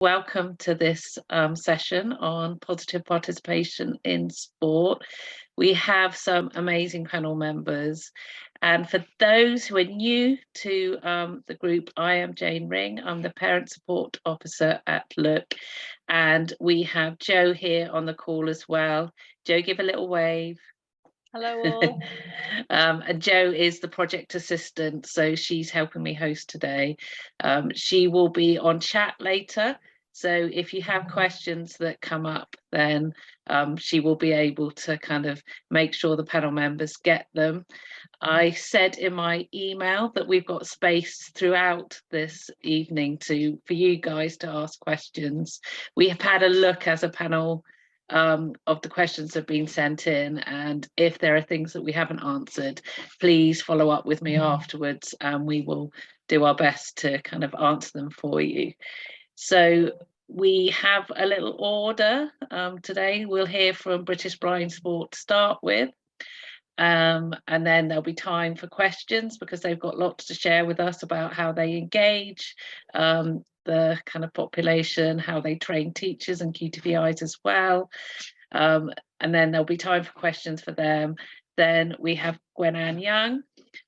Welcome to this session on positive participation in sport. We have some amazing panel members. And for those who are new to the group, I am Jane Ring. I'm the Parent Support Officer at Look. And we have Jo here on the call as well. Jo, give a little wave. Hello all. And Jo is the project assistant, so she's helping me host today. She will be on chat later, so if you have questions that come up, then she will be able to kind of make sure the panel members get them. I said in my email that we've got space throughout this evening for you guys to ask questions. We have had a look as a panel of the questions that have been sent in, and if there are things that we haven't answered, please follow up with me afterwards and we will do our best to kind of answer them for you. So we have a little order today. We'll hear from British Blind Sport to start with. And then there'll be time for questions because they've got lots to share with us about how they engage the kind of population, how they train teachers and QTVIs as well. And then there'll be time for questions for them. Then we have Gwen-Ann Young,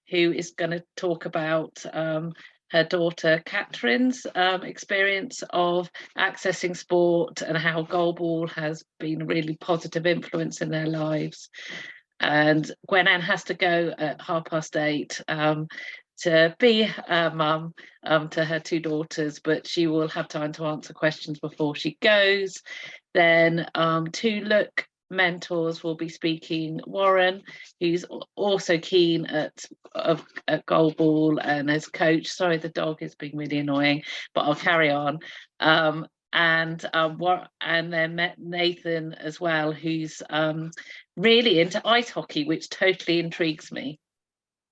who is going to talk about her daughter Catherine's experience of accessing sport and how goalball has been a really positive influence in their lives. And Gwen-Ann has to go at 8:30 to be a mum to her two daughters, but she will have time to answer questions before she goes. Then two Look mentors will be speaking. Warren, who's also keen at goalball and as coach. Sorry, the dog is being really annoying, but I'll carry on. And then Nathan as well, who's really into ice hockey, which totally intrigues me.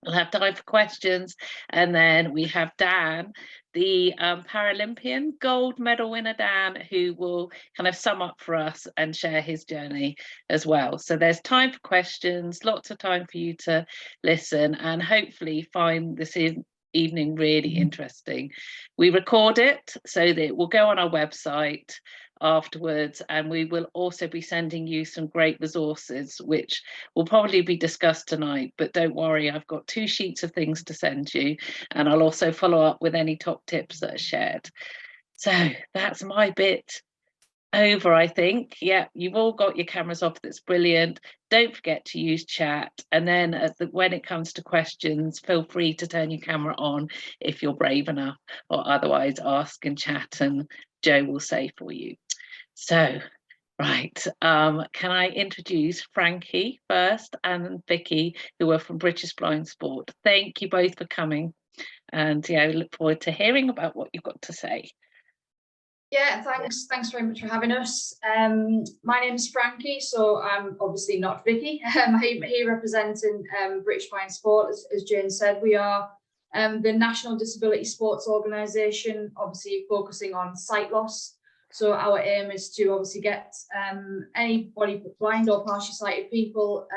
We'll have time for questions, and then we have Dan, the Paralympian gold medal winner, Dan, who will kind of sum up for us and share his journey as well. So there's time for questions, lots of time for you to listen and hopefully find this evening really interesting. We record it so that it will go on our website afterwards, and we will also be sending you some great resources which will probably be discussed tonight, but don't worry, I've got 2 sheets of things to send you, and I'll also follow up with any top tips that are shared. So that's my bit over, I think. Yeah, you've all got your cameras off. That's brilliant. Don't forget to use chat, and then when it comes to questions, feel free to turn your camera on if you're brave enough, or otherwise ask in chat and Jo will say for you. So right, can I introduce Frankie first and Vicky, who are from British Blind Sport. Thank you both for coming, and yeah, I look forward to hearing about what you've got to say. Yeah, thanks very much for having us. My name is Frankie, so I'm obviously not Vicky. I'm here representing British Blind Sport. As Jane said, we are the National Disability Sports Organisation, obviously focusing on sight loss. So our aim is to obviously get anybody blind or partially sighted people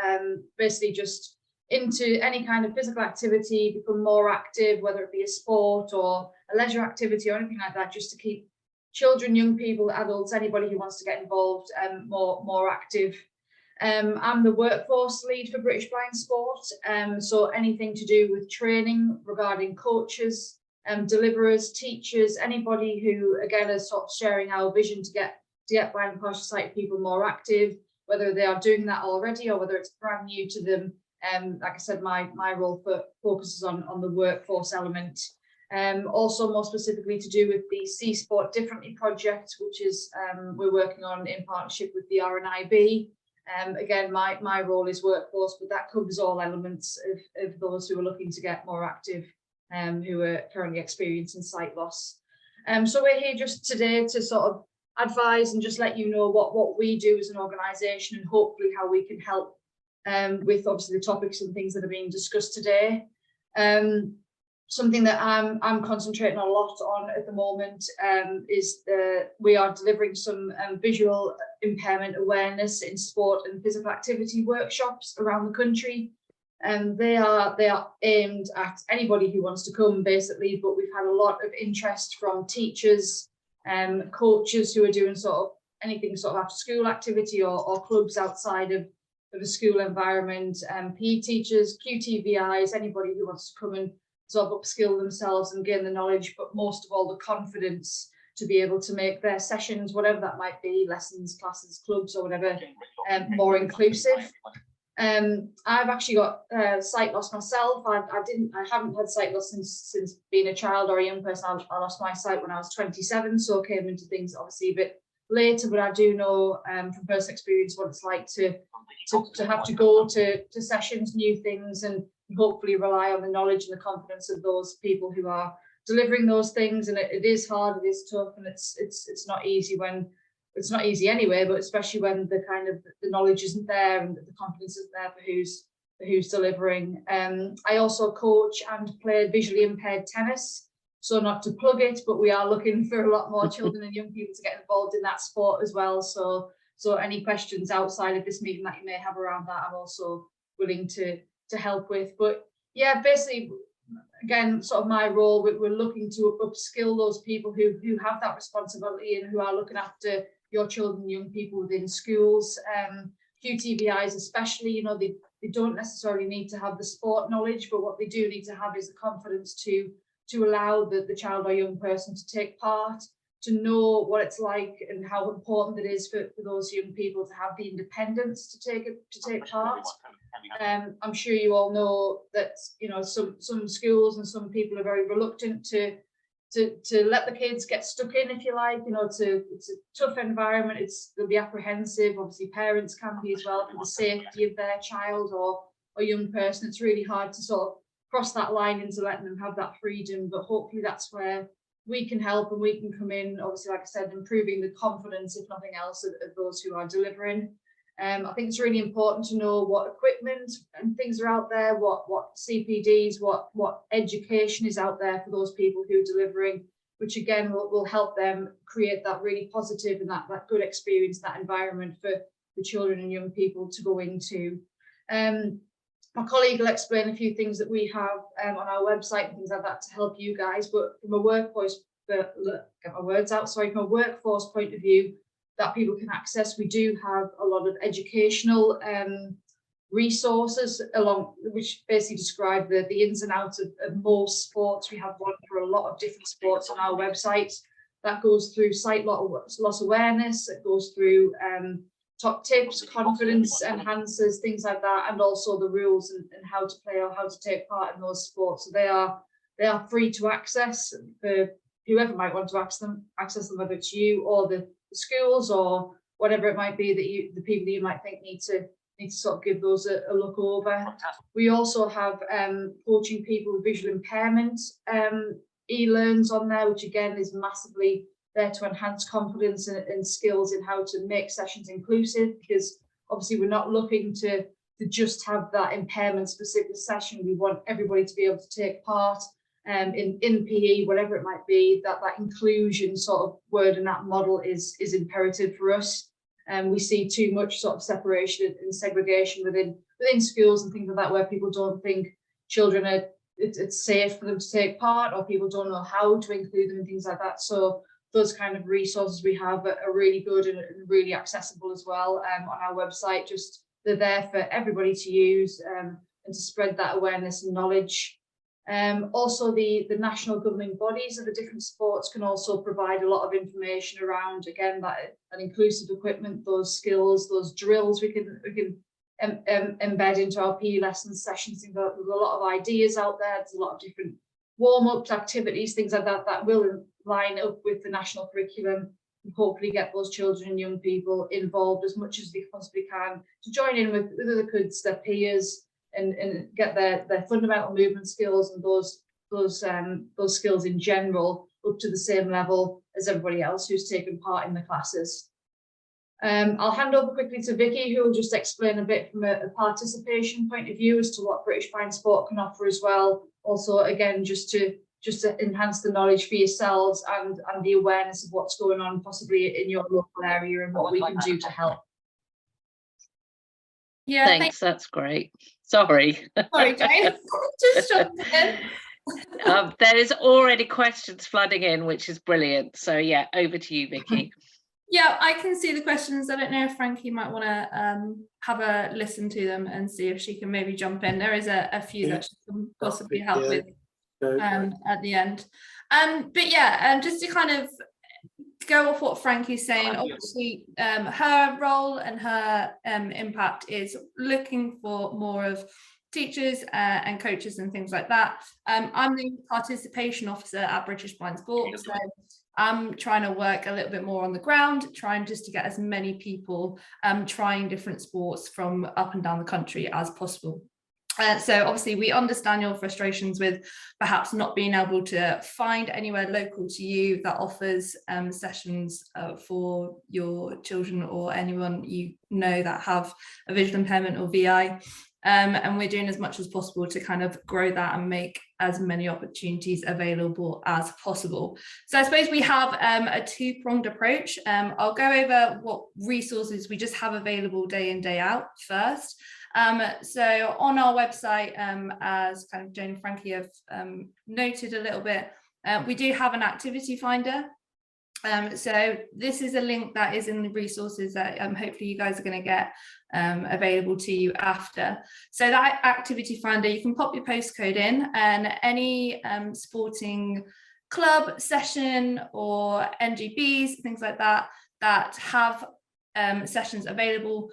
basically just into any kind of physical activity, become more active, whether it be a sport or a leisure activity or anything like that, just to keep children, young people, adults, anybody who wants to get involved more active. I'm the workforce lead for British Blind Sport, so anything to do with training regarding coaches, deliverers, teachers, anybody who again is sort of sharing our vision to get blind and partially sighted people more active, whether they are doing that already or whether it's brand new to them. Like I said, my role focuses on the workforce element. Also more specifically to do with the See Sport Differently project, which is we're working on in partnership with the RNIB. Again, my role is workforce, but that covers all elements of those who are looking to get more active, who are currently experiencing sight loss. So we're here just today to sort of advise and just let you know what we do as an organisation and hopefully how we can help with obviously the topics and things that are being discussed today. Something that I'm concentrating a lot on at the moment is we are delivering some visual impairment awareness in sport and physical activity workshops around the country. They are aimed at anybody who wants to come basically, but we've had a lot of interest from teachers, coaches who are doing sort of anything sort of after school activity or clubs outside of a school environment, PE teachers, QTVIs, anybody who wants to come and sort of upskill themselves and gain the knowledge, but most of all the confidence to be able to make their sessions, whatever that might be, lessons, classes, clubs or whatever, more inclusive. I've actually got sight loss myself. I haven't had sight loss since being a child or a young person. I lost my sight when I was 27, so came into things obviously a bit later, but I do know from personal experience what it's like to have to go to sessions, new things, and hopefully rely on the knowledge and the confidence of those people who are delivering those things. And it is hard, it is tough, and it's not easy when it's not easy anyway, but especially when the kind of the knowledge isn't there and the confidence isn't there for who's delivering. I also coach and play visually impaired tennis. So not to plug it, but we are looking for a lot more children and young people to get involved in that sport as well. So any questions outside of this meeting that you may have around that, I'm also willing to help with. But yeah, basically, again, sort of my role, we're looking to upskill those people who have that responsibility and who are looking after your children, young people within schools. QTVIs especially, you know, they don't necessarily need to have the sport knowledge, but what they do need to have is the confidence to allow the child or young person to take part, to know what it's like and how important it is for those young people to have the independence to take part. I'm sure you all know that, you know, some schools and some people are very reluctant to let the kids get stuck in, if you like. You know, it's a tough environment. They'll be apprehensive. Obviously, parents can be as well for the safety of their child or young person. It's really hard to sort of cross that line into letting them have that freedom. But hopefully, that's where we can help and we can come in. Obviously, like I said, improving the confidence, if nothing else, of those who are delivering. I think it's really important to know what equipment and things are out there, what CPDs, what education is out there for those people who are delivering, which again will help them create that really positive and that good experience, that environment for children and young people to go into. My colleague will explain a few things that we have on our website and things like that to help you guys, but from a workforce point of view, that people can access, we do have a lot of educational resources which basically describe the ins and outs of most sports. We have one for a lot of different sports on our website that goes through sight loss awareness, it goes through top tips, confidence enhancers, things like that, and also the rules and how to play or how to take part in those sports. So they are free to access for whoever might want to access them, whether it's you or the schools or whatever it might be that the people that you might think need to sort of give those a look over. We also have coaching people with visual impairment e-learns on there, which again is massively there to enhance confidence and skills in how to make sessions inclusive, because obviously we're not looking to just have that impairment specific session. We want everybody to be able to take part in PE, whatever it might be. That inclusion sort of word and that model is imperative for us. We see too much sort of separation and segregation within schools and things like that, where people don't think children it's safe for them to take part, or people don't know how to include them and things like that. So those kind of resources we have are really good and really accessible as well on our website. Just they're there for everybody to use and to spread that awareness and knowledge. Also, the national governing bodies of the different sports can also provide a lot of information around, again, that inclusive equipment, those skills, those drills we can embed into our PE lessons, sessions. There's a lot of ideas out there. There's a lot of different warm-ups, activities, things like that will line up with the national curriculum and hopefully get those children and young people involved as much as they possibly can to join in with other kids, their peers, and get their fundamental movement skills and those skills in general up to the same level as everybody else who's taken part in the classes. I'll hand over quickly to Vicky, who will just explain a bit from a participation point of view as to what British Blind Sport can offer as well. Also, again, just to enhance the knowledge for yourselves and the awareness of what's going on possibly in your local area and what we can do to help. Yeah, thanks. That's great. Sorry. Sorry, Jane. Just jumped in. There is already questions flooding in, which is brilliant. So yeah, over to you, Vicky. Yeah, I can see the questions. I don't know if Frankie might want to have a listen to them and see if she can maybe jump in. There is a few that she can possibly help with at the end. But yeah, just to kind of go off what Frankie's saying, obviously her role and her impact is looking for more of teachers and coaches and things like that. I'm the participation officer at British Blind Sport, so I'm trying to work a little bit more on the ground, trying just to get as many people trying different sports from up and down the country as possible. So obviously we understand your frustrations with perhaps not being able to find anywhere local to you that offers sessions for your children or anyone you know that have a visual impairment or VI. And we're doing as much as possible to kind of grow that and make as many opportunities available as possible. So I suppose we have a two-pronged approach. I'll go over what resources we just have available day in, day out first. So on our website, as kind of Jane and Frankie have noted a little bit, we do have an activity finder. So this is a link that is in the resources that hopefully you guys are going to get available to you after. So that activity finder, you can pop your postcode in, and any sporting club, session or NGBs, things like that, that have sessions available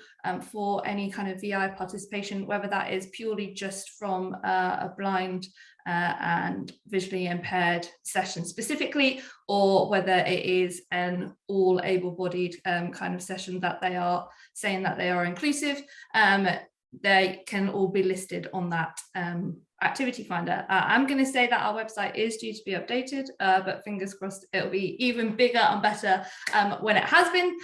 for any kind of VI participation, whether that is purely just from a blind and visually impaired session specifically, or whether it is an all able-bodied kind of session that they are saying that they are inclusive, they can all be listed on that activity finder. I'm going to say that our website is due to be updated, but fingers crossed it'll be even bigger and better when it has been.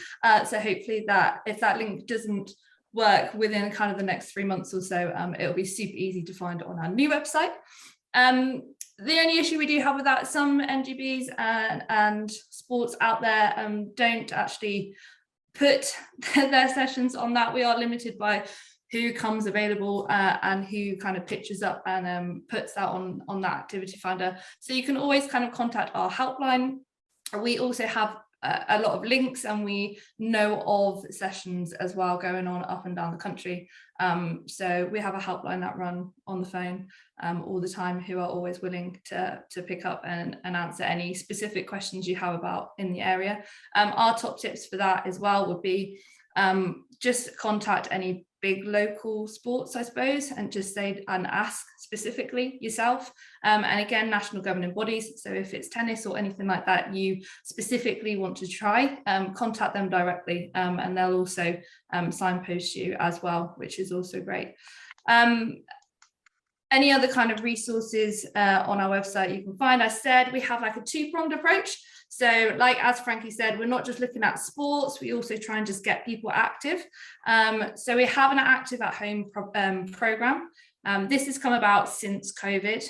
So hopefully that if that link doesn't work within kind of the next 3 months or so, it'll be super easy to find on our new website. The only issue we do have with that, some NGBs and sports out there don't actually put their sessions on that. We are limited by who comes available and who kind of pitches up and puts that on that activity finder. So you can always kind of contact our helpline. We also have a lot of links, and we know of sessions as well going on up and down the country. So we have a helpline that run on the phone all the time, who are always willing to pick up and answer any specific questions you have about in the area. Our top tips for that as well would be just contact any big local sports, I suppose, and just say and ask specifically yourself. And again, national governing bodies. So if it's tennis or anything like that you specifically want to try, contact them directly, and they'll also signpost you as well, which is also great. Any other kind of resources on our website you can find. I said we have like a two-pronged approach. So like as Frankie said, we're not just looking at sports, we also try and just get people active. So we have an active at home program. This has come about since COVID.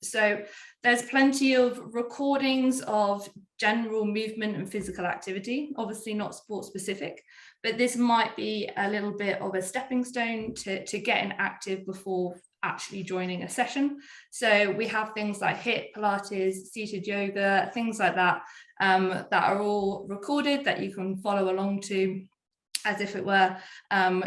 So there's plenty of recordings of general movement and physical activity, obviously not sport specific, but this might be a little bit of a stepping stone to getting active before actually joining a session. So we have things like HIIT, Pilates, seated yoga, things like that, that are all recorded that you can follow along to as if it were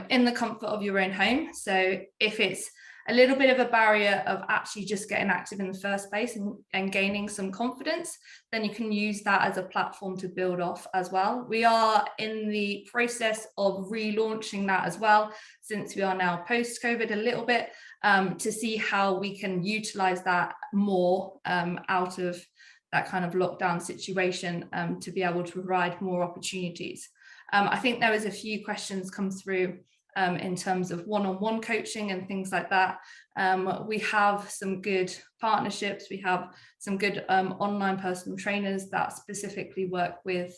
in the comfort of your own home. So if it's a little bit of a barrier of actually just getting active in the first place and gaining some confidence, then you can use that as a platform to build off as well. We are in the process of relaunching that as well, since we are now post-COVID a little bit, to see how we can utilize that more out of that kind of lockdown situation, to be able to provide more opportunities. I think there was a few questions come through in terms of one-on-one coaching and things like that. We have some good partnerships. We have some good online personal trainers that specifically work with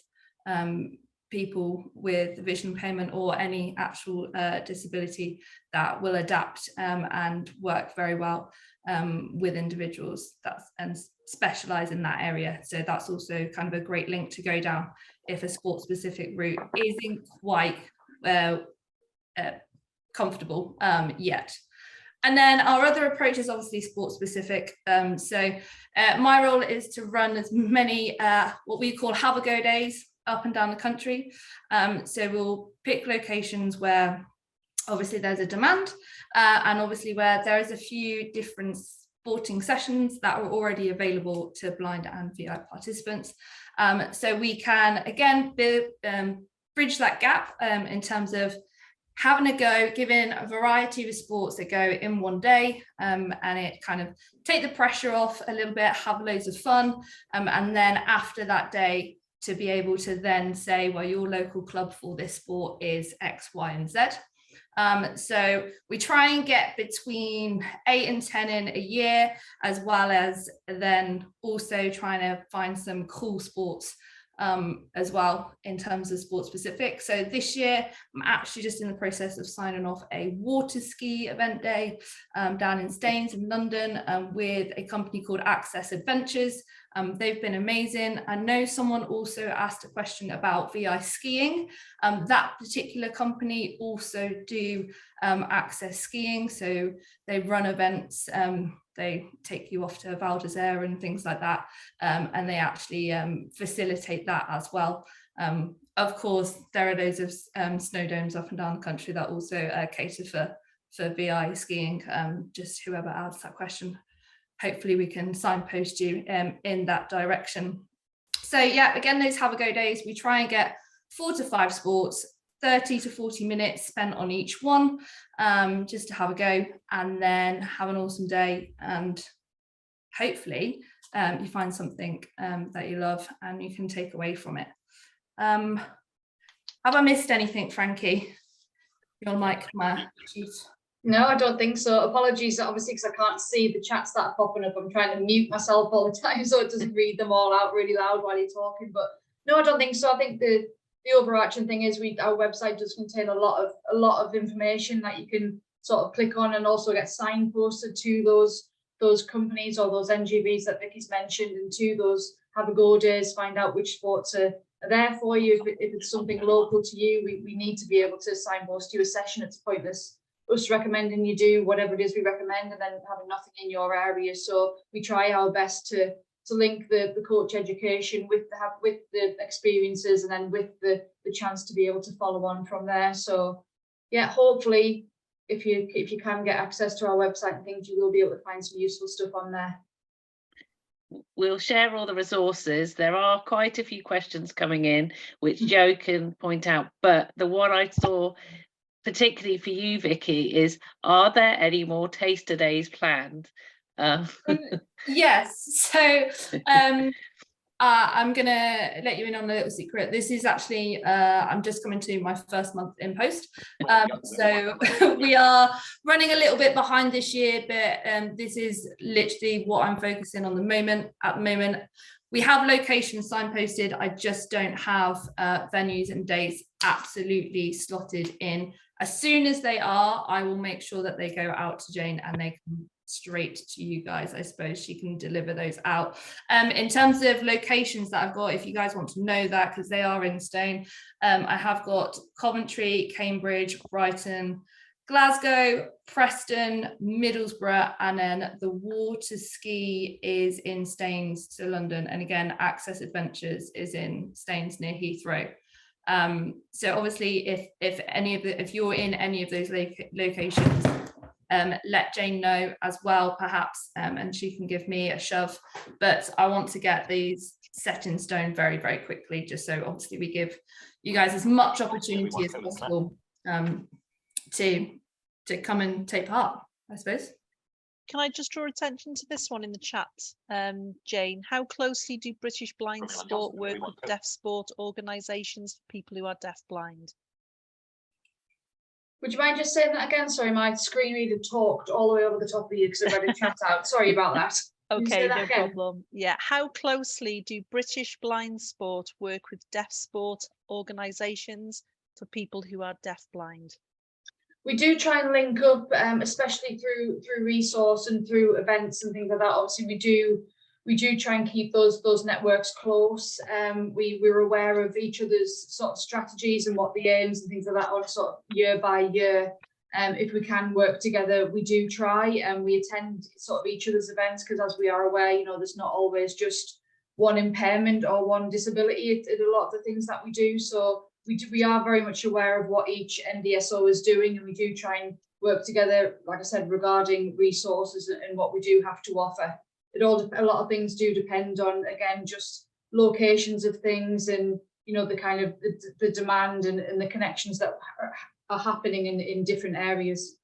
people with vision impairment or any actual disability that will adapt and work very well with individuals and specialize in that area. So that's also kind of a great link to go down if a sport specific route isn't quite comfortable yet. And then our other approach is obviously sport specific. So my role is to run as many what we call have a go days up and down the country. So we'll pick locations where obviously there's a demand and obviously where there is a few different sporting sessions that are already available to blind and VI participants. So we can again bridge that gap in terms of having a go, giving a variety of sports that go in one day, and it kind of take the pressure off a little bit, have loads of fun, and then after that day to be able to then say, well, your local club for this sport is X, Y, and Z. So we try and get between 8 and 10 in a year, as well as then also trying to find some cool sports as well in terms of sport specific. So this year I'm actually just in the process of signing off a water ski event day down in Staines in London with a company called Access Adventures. They've been amazing. I know someone also asked a question about VI skiing. That particular company also do access skiing, so they run events. They take you off to Val d'Isère and things like that, and they actually facilitate that as well. Of course, there are loads of snow domes up and down the country that also cater for VI skiing. Just whoever asks that question, hopefully we can signpost you in that direction. So yeah, again, those have a go days, we try and get 4 to 5 sports, 30 to 40 minutes spent on each one, just to have a go and then have an awesome day, and hopefully you find something that you love and you can take away from it. Have I missed anything, Frankie? Your mic, sheet. No, I don't think so. Apologies, obviously, because I can't see the chats that are popping up. I'm trying to mute myself all the time so it doesn't read them all out really loud while you're talking. But no, I don't think so. I think the overarching thing is our website does contain a lot of information that you can sort of click on and also get signposted to those companies or those NGVs that Vicky's mentioned, and to those have a go days, find out which sports are there for you. If it's something local to you, we need to be able to signpost you a session. It's pointless us recommending you do whatever it is we recommend and then having nothing in your area. So we try our best to link the coach education with the experiences, and then with the chance to be able to follow on from there. So yeah, hopefully if you can get access to our website and things, you will be able to find some useful stuff on there. We'll share all the resources. There are quite a few questions coming in which Joe can point out, but the one I saw particularly for you, Vicky, is, are there any more taster days planned? Yes, so I'm gonna let you in on a little secret. This is actually I'm just coming to my first month in post, so we are running a little bit behind this year, but this is literally what I'm focusing on at the moment. We have locations signposted, I just don't have venues and dates absolutely slotted in. As soon as they are, I will make sure that they go out to Jane and they come straight to you guys. I suppose she can deliver those out. In terms of locations that I've got, if you guys want to know that, because they are in stone, I have got Coventry, Cambridge, Brighton, Glasgow, Preston, Middlesbrough, and then the water ski is in Staines to London. And again, Access Adventures is in Staines near Heathrow. So obviously if you're in any of those locations, let Jane know as well, perhaps, and she can give me a shove. But I want to get these set in stone very, very quickly, just so obviously we give you guys as much opportunity as possible to come and take part, I suppose. Can I just draw attention to this one in the chat, Jane? How closely do British Blind Sport work with deaf sport organisations for people who are deaf-blind? Would you mind just saying that again? Sorry, my screen reader talked all the way over the top of you because I read a chat out. Sorry about that. Okay, no problem. Yeah, how closely do British Blind Sport work with deaf sport organisations for people who are deaf-blind? We do try and link up, especially through resource and through events and things like that. Obviously, we do try and keep those networks close. We're aware of each other's sort of strategies and what the aims and things like that are, sort of year by year. if we can work together, we do try, and we attend sort of each other's events, because as we are aware, you know, there's not always just one impairment or one disability in a lot of the things that we do. So we are very much aware of what each NDSO is doing, and we do try and work together, like I said, regarding resources and what we do have to offer. A lot of things do depend on, again, just locations of things, and you know, the kind of the demand and the connections that are happening in different areas.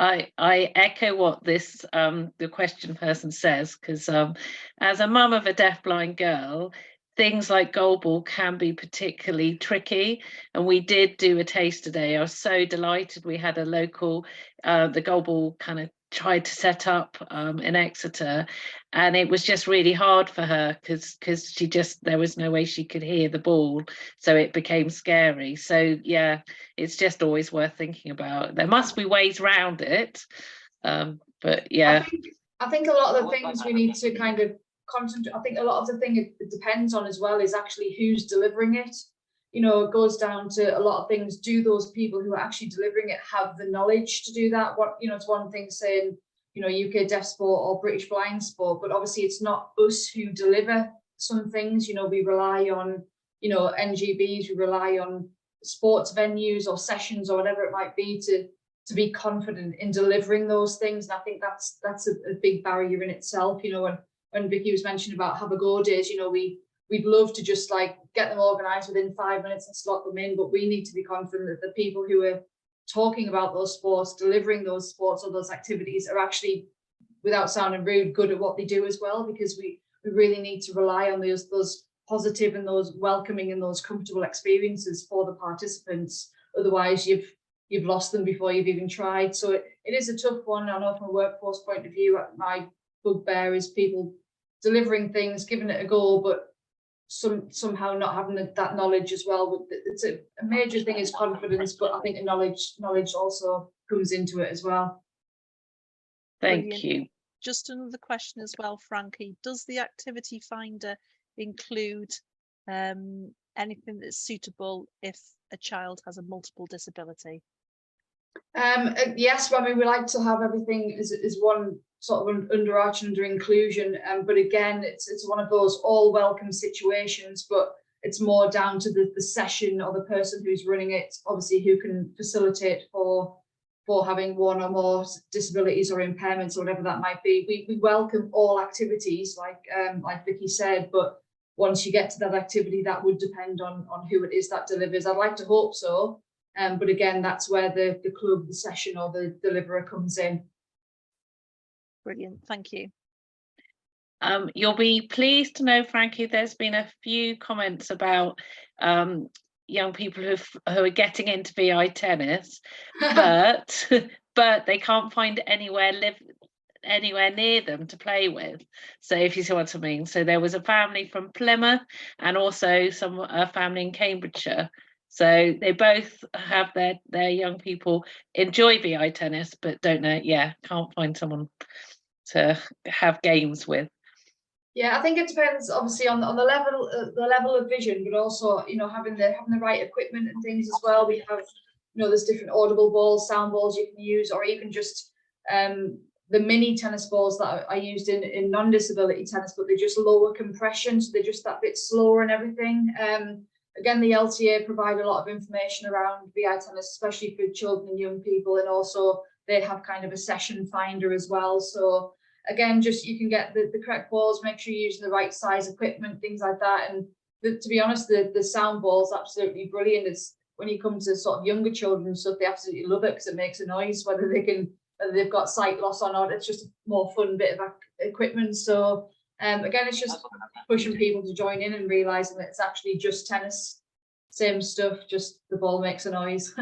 I echo what this the question person says, because as a mum of a deafblind girl, things like goalball can be particularly tricky, and we did do a taste today. I was so delighted we had a local the goalball kind of tried to set up in Exeter, and it was just really hard for her because she just, there was no way she could hear the ball, so it became scary. So yeah, it's just always worth thinking about. There must be ways around it, but yeah, I think a lot of the things we need to kind of concentrate. I think a lot of the thing it depends on as well is actually who's delivering it. You know, it goes down to a lot of things. Do those people who are actually delivering it have the knowledge to do that? What, you know, it's one thing saying, you know, UK Deaf Sport or British Blind Sport, but obviously it's not us who deliver some things. You know, we rely on, you know, NGBs, we rely on sports venues or sessions or whatever it might be to be confident in delivering those things. And I think that's a big barrier in itself. You know, when Vicky was mentioning about have a go days, you know, we'd love to just like get them organised within 5 minutes and slot them in, but we need to be confident that the people who are talking about those sports, delivering those sports or those activities are actually, without sounding rude, good at what they do as well, because we really need to rely on those positive and those welcoming and those comfortable experiences for the participants. Otherwise you've lost them before you've even tried. So it is a tough one. I know from a workforce point of view, my bugbear is people delivering things, giving it a go, but somehow not having that knowledge as well. It's a major thing is confidence, but I think knowledge also comes into it as well. thank you. Just another question as well, Frankie. Does the activity finder include anything that's suitable if a child has a multiple disability? Yes, I mean, we like to have everything as one sort of under inclusion, but again, it's one of those all welcome situations, but it's more down to the session or the person who's running it, obviously, who can facilitate for having one or more disabilities or impairments or whatever that might be. We welcome all activities, like Vicky said, but once you get to that activity, that would depend on who it is that delivers. I'd like to hope so. But again, that's where the club, the session or the deliverer comes in. Brilliant, thank you. You'll be pleased to know, Frankie, there's been a few comments about young people who are getting into VI tennis, but they can't find anywhere near them to play with. So if you see what I mean. So there was a family from Plymouth and also a family in Cambridgeshire. So they both have their young people enjoy VI tennis, but don't know, can't find someone to have games with. Yeah, I think it depends obviously on the level of vision, but also, you know, having the right equipment and things as well. We have, you know, there's different audible balls, sound balls you can use, or even just the mini tennis balls that I used in non-disability tennis, but they're just lower compression, so they're just that bit slower and everything. Again, the LTA provide a lot of information around VI tennis, especially for children and young people, and also they have kind of a session finder as well. So again, just you can get the correct balls, make sure you're using the right size equipment, things like that. And to be honest, the sound ball is absolutely brilliant. It's when you come to sort of younger children and stuff, they absolutely love it because it makes a noise, whether they've got sight loss or not. It's just a more fun bit of equipment. So again, it's just pushing people to join in and realizing that it's actually just tennis, same stuff, just the ball makes a noise.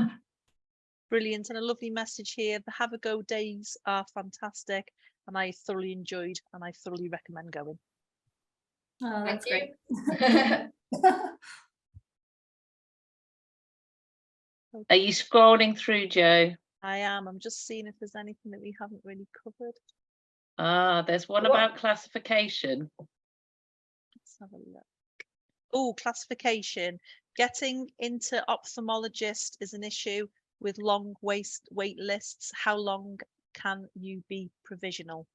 Brilliant, and a lovely message here. The Have a Go days are fantastic, and I thoroughly enjoyed, and I thoroughly recommend going. Oh, that's great. Are you scrolling through, Joe? I am. I'm just seeing if there's anything that we haven't really covered. There's one about classification. Let's have a look. Oh, classification. Getting into ophthalmologist is an issue. with long wait lists, how long can you be provisional?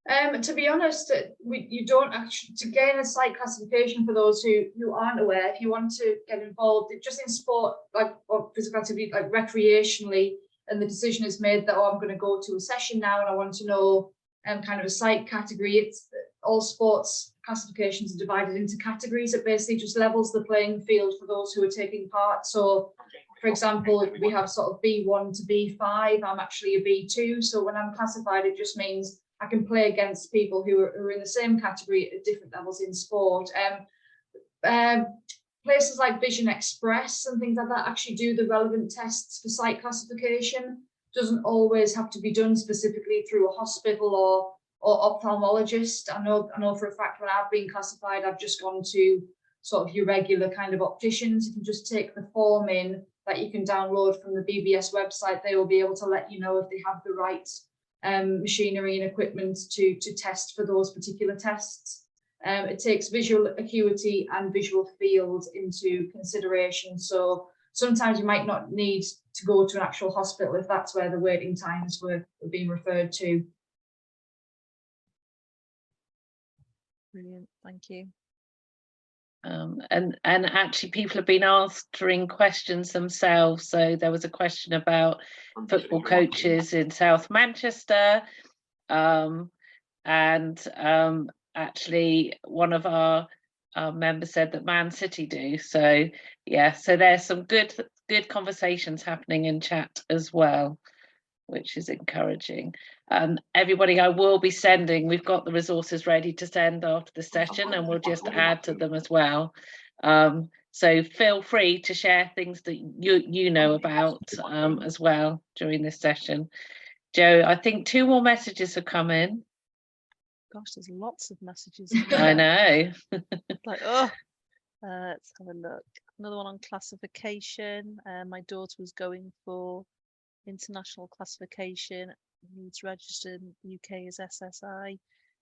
To be honest, you don't actually, to gain a site classification, for those who aren't aware, if you want to get involved just in sport, like, or physical activity, like recreationally, and the decision is made that, oh, I'm going to go to a session now and I want to know kind of a site category. It's all sports classifications are divided into categories. It basically just levels the playing field for those who are taking part. So, for example, we have sort of B1 to B5. I'm actually a B2. So when I'm classified, it just means I can play against people who are in the same category at different levels in sport. Places like Vision Express and things like that actually do the relevant tests for site classification. Doesn't always have to be done specifically through a hospital or ophthalmologist. I know for a fact when I've been classified, I've just gone to sort of your regular kind of opticians. If you just take the form in that you can download from the BBS website, they will be able to let you know if they have the right machinery and equipment to test for those particular tests. It takes visual acuity and visual field into consideration. So sometimes you might not need to go to an actual hospital if that's where the waiting times were being referred to. Brilliant, thank you. And actually people have been answering questions themselves. So there was a question about football coaches in South Manchester, actually one of our members said that Man City do. So yeah, so there's some good conversations happening in chat as well, which is encouraging. Everybody, I will be sending, we've got the resources ready to send after the session, and we'll just add to them as well. So feel free to share things that you know about as well during this session. Joe, I think 2 more messages have come in. Gosh, there's lots of messages. I know. Like, oh, let's have a look. Another one on classification. My daughter was going for international classification, needs registered in the UK as SSI.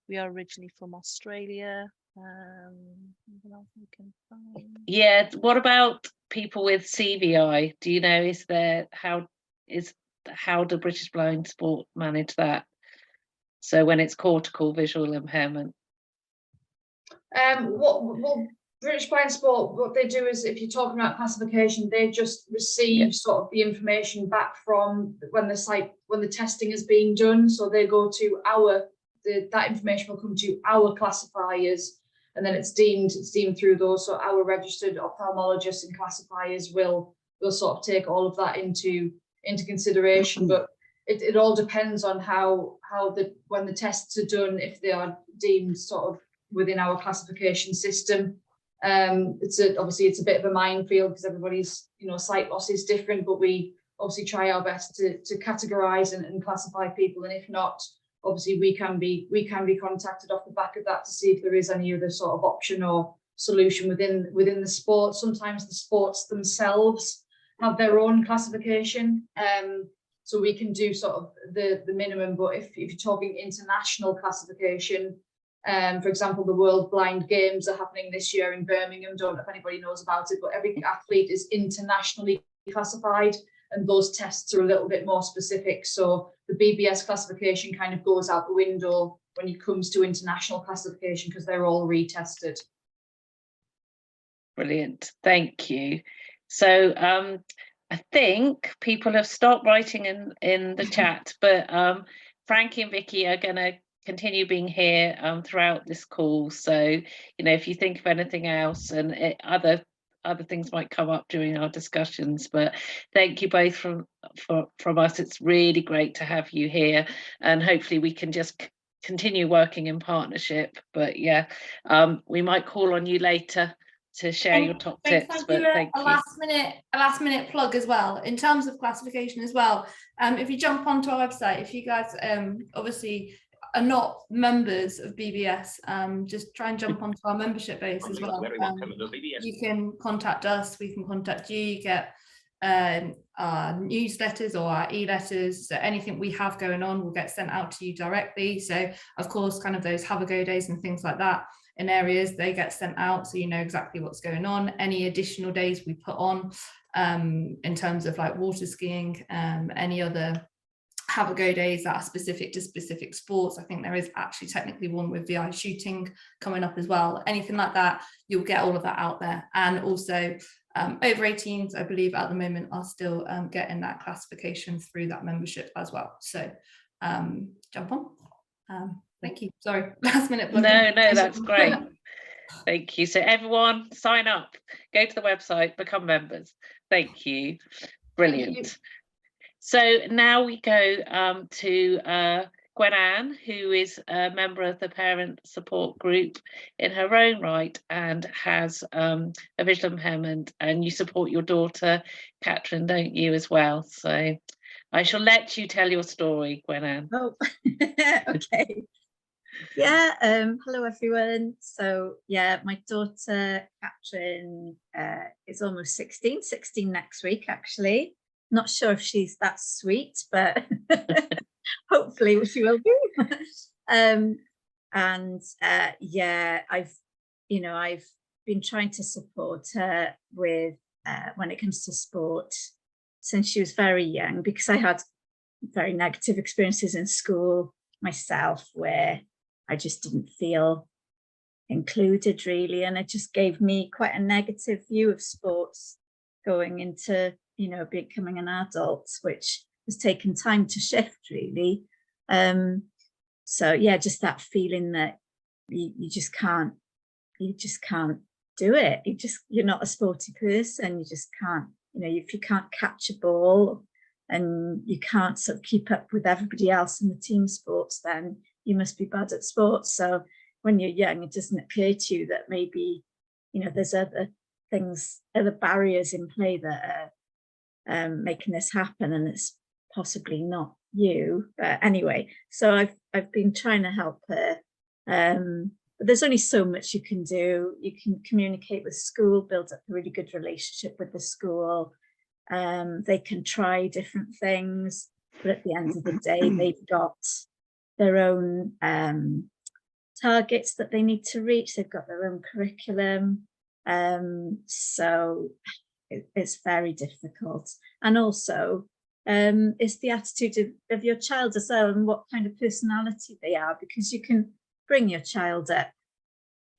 We are originally from Australia. What else we can find? Yeah, what about people with CVI? Do you know, how do British Blind Sport manage that? So when it's cortical visual impairment. Well, British Blind Sport, what they do is, if you're talking about classification, they just receive sort of the information back from when the testing is being done. So they go to that information will come to our classifiers, and then it's deemed through those. So our registered ophthalmologists and classifiers will sort of take all of that into consideration. But it all depends on when the tests are done, if they are deemed sort of within our classification system. Obviously it's a bit of a minefield because everybody's sight loss is different, but we obviously try our best to categorize and classify people, and if not, obviously we can be contacted off the back of that to see if there is any other sort of option or solution within the sport. Sometimes the sports themselves have their own classification, so we can do sort of the minimum. But if you're talking international classification, for example, the World Blind Games are happening this year in Birmingham. Don't know if anybody knows about it, but every athlete is internationally classified, and those tests are a little bit more specific. So the BBS classification kind of goes out the window when it comes to international classification because they're all retested. Brilliant, thank you. So I think people have stopped writing in the chat, but Frankie and Vicky are going to continue being here throughout this call. So, if you think of anything else, and other things might come up during our discussions, but thank you both from us. It's really great to have you here, and hopefully we can just continue working in partnership. But yeah, we might call on you later to share your top tips. But thank you. A last minute plug as well in terms of classification as well. If you jump onto our website, if you guys obviously are not members of BBS, just try and jump onto our membership base as well. You can contact us, we can contact you. You get our newsletters or our e-letters. So anything we have going on will get sent out to you directly. So of course, kind of those have a go days and things like that. in areas, they get sent out, so you know exactly what's going on. Any additional days we put on in terms of like water skiing, any other have a go days that are specific to specific sports. I think there is actually technically one with VI shooting coming up as well. Anything like that, you'll get all of that out there. And also over 18s, I believe at the moment, are still getting that classification through that membership as well. So jump on. Thank you. Sorry, last minute plug. No, that's great. Thank you. So everyone sign up, go to the website, become members. Thank you. Brilliant. Thank you. So now we go to Gwen-Anne, who is a member of the parent support group in her own right and has a visual impairment, and you support your daughter, Catherine, don't you, as well? So I shall let you tell your story, Gwen-Anne. Oh, okay. Yeah, hello everyone. So yeah, my daughter Catherine is almost 16 next week actually. Not sure if she's that sweet, but hopefully she will be. Yeah, I've been trying to support her with when it comes to sport since she was very young, because I had very negative experiences in school myself where I just didn't feel included really, and it just gave me quite a negative view of sports going into becoming an adult, which has taken time to shift really. So yeah, just that feeling that you just can't do it. You're not a sporty person. You just can't, if you can't catch a ball and you can't sort of keep up with everybody else in the team sports, then you must be bad at sports. So when you're young, it doesn't occur to you that maybe, there's other things, other barriers in play that are making this happen, and it's possibly not you. But anyway, so I've been trying to help her. But there's only so much you can do. You can communicate with school, build up a really good relationship with the school. They can try different things, but at the end of the day, they've got their own targets that they need to reach. They've got their own curriculum. So it's very difficult. And also, it's the attitude of your child as well, and what kind of personality they are, because you can bring your child up,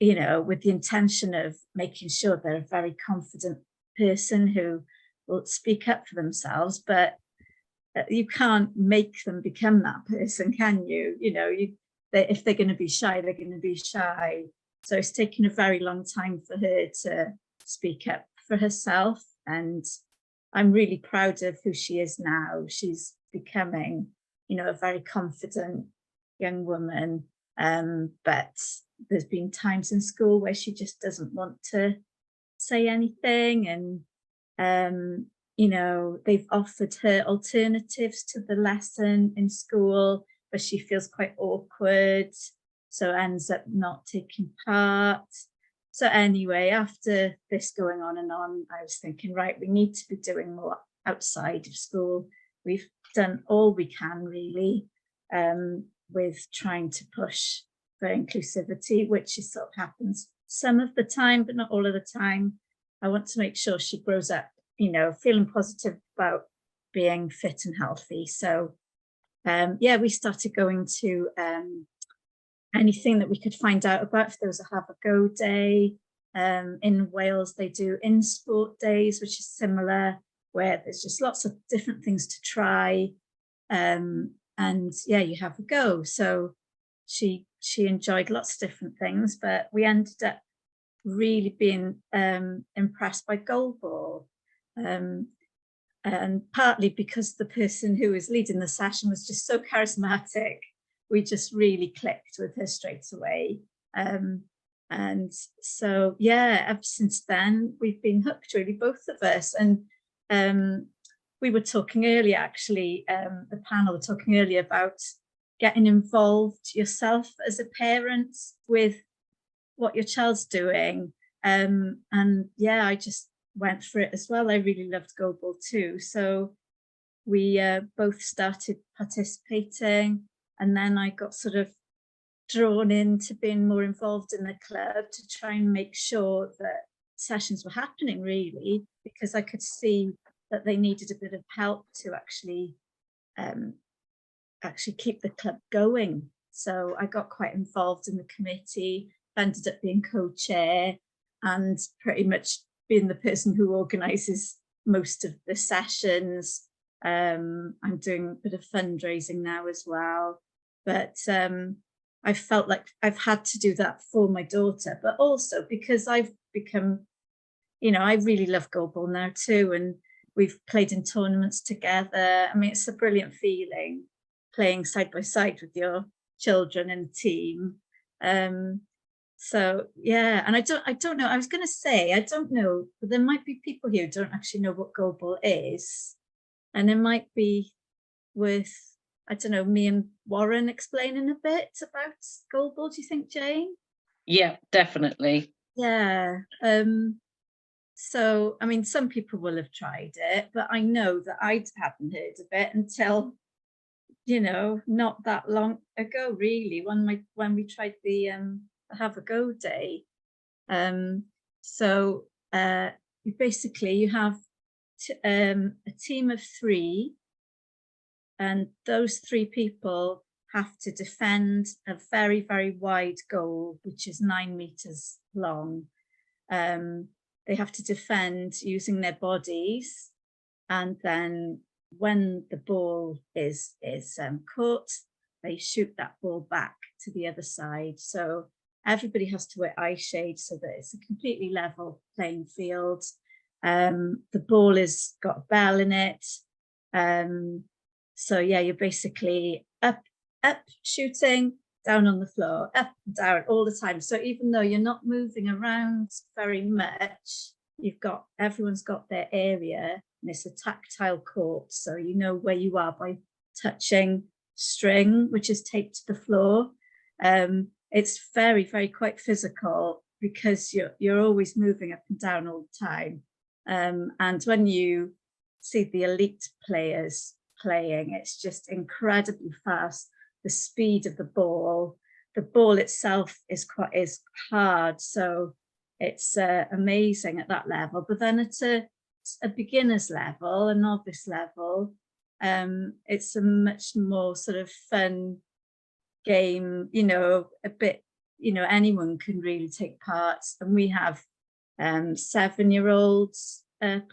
with the intention of making sure they're a very confident person who will speak up for themselves, but you can't make them become that person, can you? If they're going to be shy, they're going to be shy. So it's taken a very long time for her to speak up for herself, and I'm really proud of who she is now. She's becoming, a very confident young woman, but there's been times in school where she just doesn't want to say anything, and they've offered her alternatives to the lesson in school, but she feels quite awkward, so ends up not taking part. So anyway, after this going on and on, I was thinking, right, we need to be doing more outside of school. We've done all we can really with trying to push for inclusivity, which is sort of happens some of the time, but not all of the time. I want to make sure she grows up, feeling positive about being fit and healthy. So yeah, we started going to anything that we could find out about. If there was a have a go day, in Wales they do in sport days, which is similar, where there's just lots of different things to try, and yeah, you have a go. So she enjoyed lots of different things, but we ended up really being impressed by goalball, and partly because the person who was leading the session was just so charismatic. We just really clicked with her straight away. And so, yeah, ever since then, we've been hooked, really, both of us. And we were talking earlier, actually, the panel were talking earlier about getting involved yourself as a parent with what your child's doing. And yeah, I just went for it as well. I really loved goalball too. So we both started participating. And then I got sort of drawn into being more involved in the club to try and make sure that sessions were happening, really, because I could see that they needed a bit of help to actually keep the club going. So I got quite involved in the committee, ended up being co-chair and pretty much being the person who organises most of the sessions. I'm doing a bit of fundraising now as well, but I felt like I've had to do that for my daughter, but also because I've become, I really love goalball now too, and we've played in tournaments together. I mean, it's a brilliant feeling playing side by side with your children in a team. So yeah, and I don't know, I was going to say, I don't know, but there might be people here who don't actually know what goalball is, and it might be worth, I don't know, me and Warren explaining a bit about goalball. Do you think, Jane? Yeah, definitely. Yeah. So, I mean, some people will have tried it, but I know that I hadn't heard of it until, not that long ago, really, when we tried the Have a Go Day. So you have a team of 3, and those 3 people have to defend a very, very wide goal, which is 9 meters long. They have to defend using their bodies, and then when the ball is caught, they shoot that ball back to the other side. So everybody has to wear eye shades so that it's a completely level playing field. The ball has got a bell in it. So yeah, you're basically up shooting, down on the floor, up and down all the time. So even though you're not moving around very much, everyone's got their area, and it's a tactile court. So you know where you are by touching string, which is taped to the floor. It's very, very quite physical because you're always moving up and down all the time. And when you see the elite players playing, it's just incredibly fast. The speed of the ball itself is hard, so it's amazing at that level. But then at a beginner's level, a novice level, it's a much more sort of fun game, a bit, anyone can really take part. And we have 7-year-olds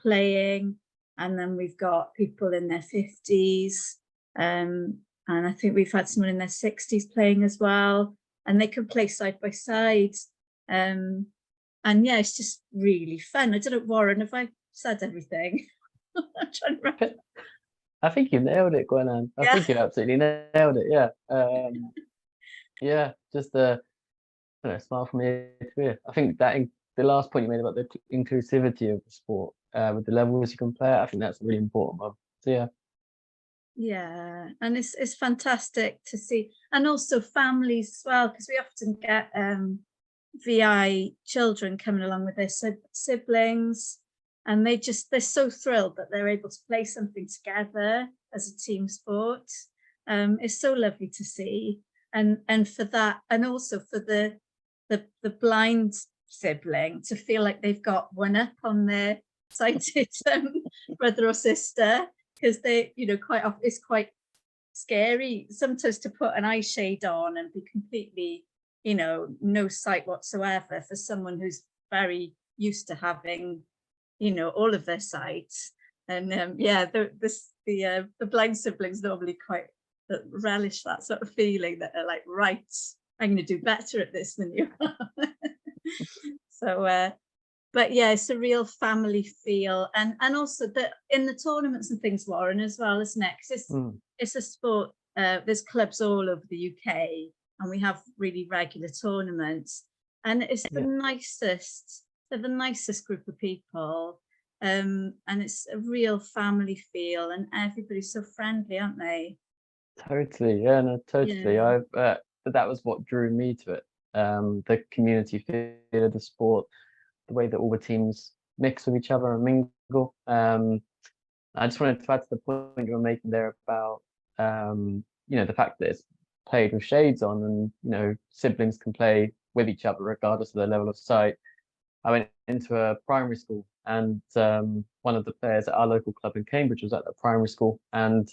playing, and then we've got people in their 50s, and I think we've had someone in their 60s playing as well, and they can play side by side. And yeah, it's just really fun. I don't know, Warren, have I said everything? I'm trying to remember. I think you nailed it, Gwenanne. I think you absolutely nailed it. Yeah. Yeah, just smile from ear to ear. I think that the last point you made about the inclusivity of the sport, with the levels you can play at, I think that's a really important one. So yeah. Yeah, and it's fantastic to see, and also families as well, because we often get VI children coming along with their siblings, and they're so thrilled that they're able to play something together as a team sport. It's so lovely to see, and for that, and also for the blind sibling to feel like they've got one up on their sighted brother or sister, because they, quite often it's quite scary sometimes to put an eye shade on and be completely, no sight whatsoever for someone who's very used to having, all of their sight. And yeah, the blind siblings normally quite relish that sort of feeling that they're like, right, I'm going to do better at this than you are. So but yeah, it's a real family feel, and also that in the tournaments and things, Warren, as well, isn't it? 'Cause it's a sport. There's clubs all over the UK, and we have really regular tournaments, and it's the nicest. They're the nicest group of people, and it's a real family feel, and everybody's so friendly, aren't they? Totally, yeah, no, totally. Yeah. That was what drew me to it. The community feel of the sport, the way that all the teams mix with each other and mingle. I just wanted to add to the point you were making there about, the fact that it's played with shades on, and you know, siblings can play with each other regardless of their level of sight. I went into a primary school, and one of the players at our local club in Cambridge was at the primary school, and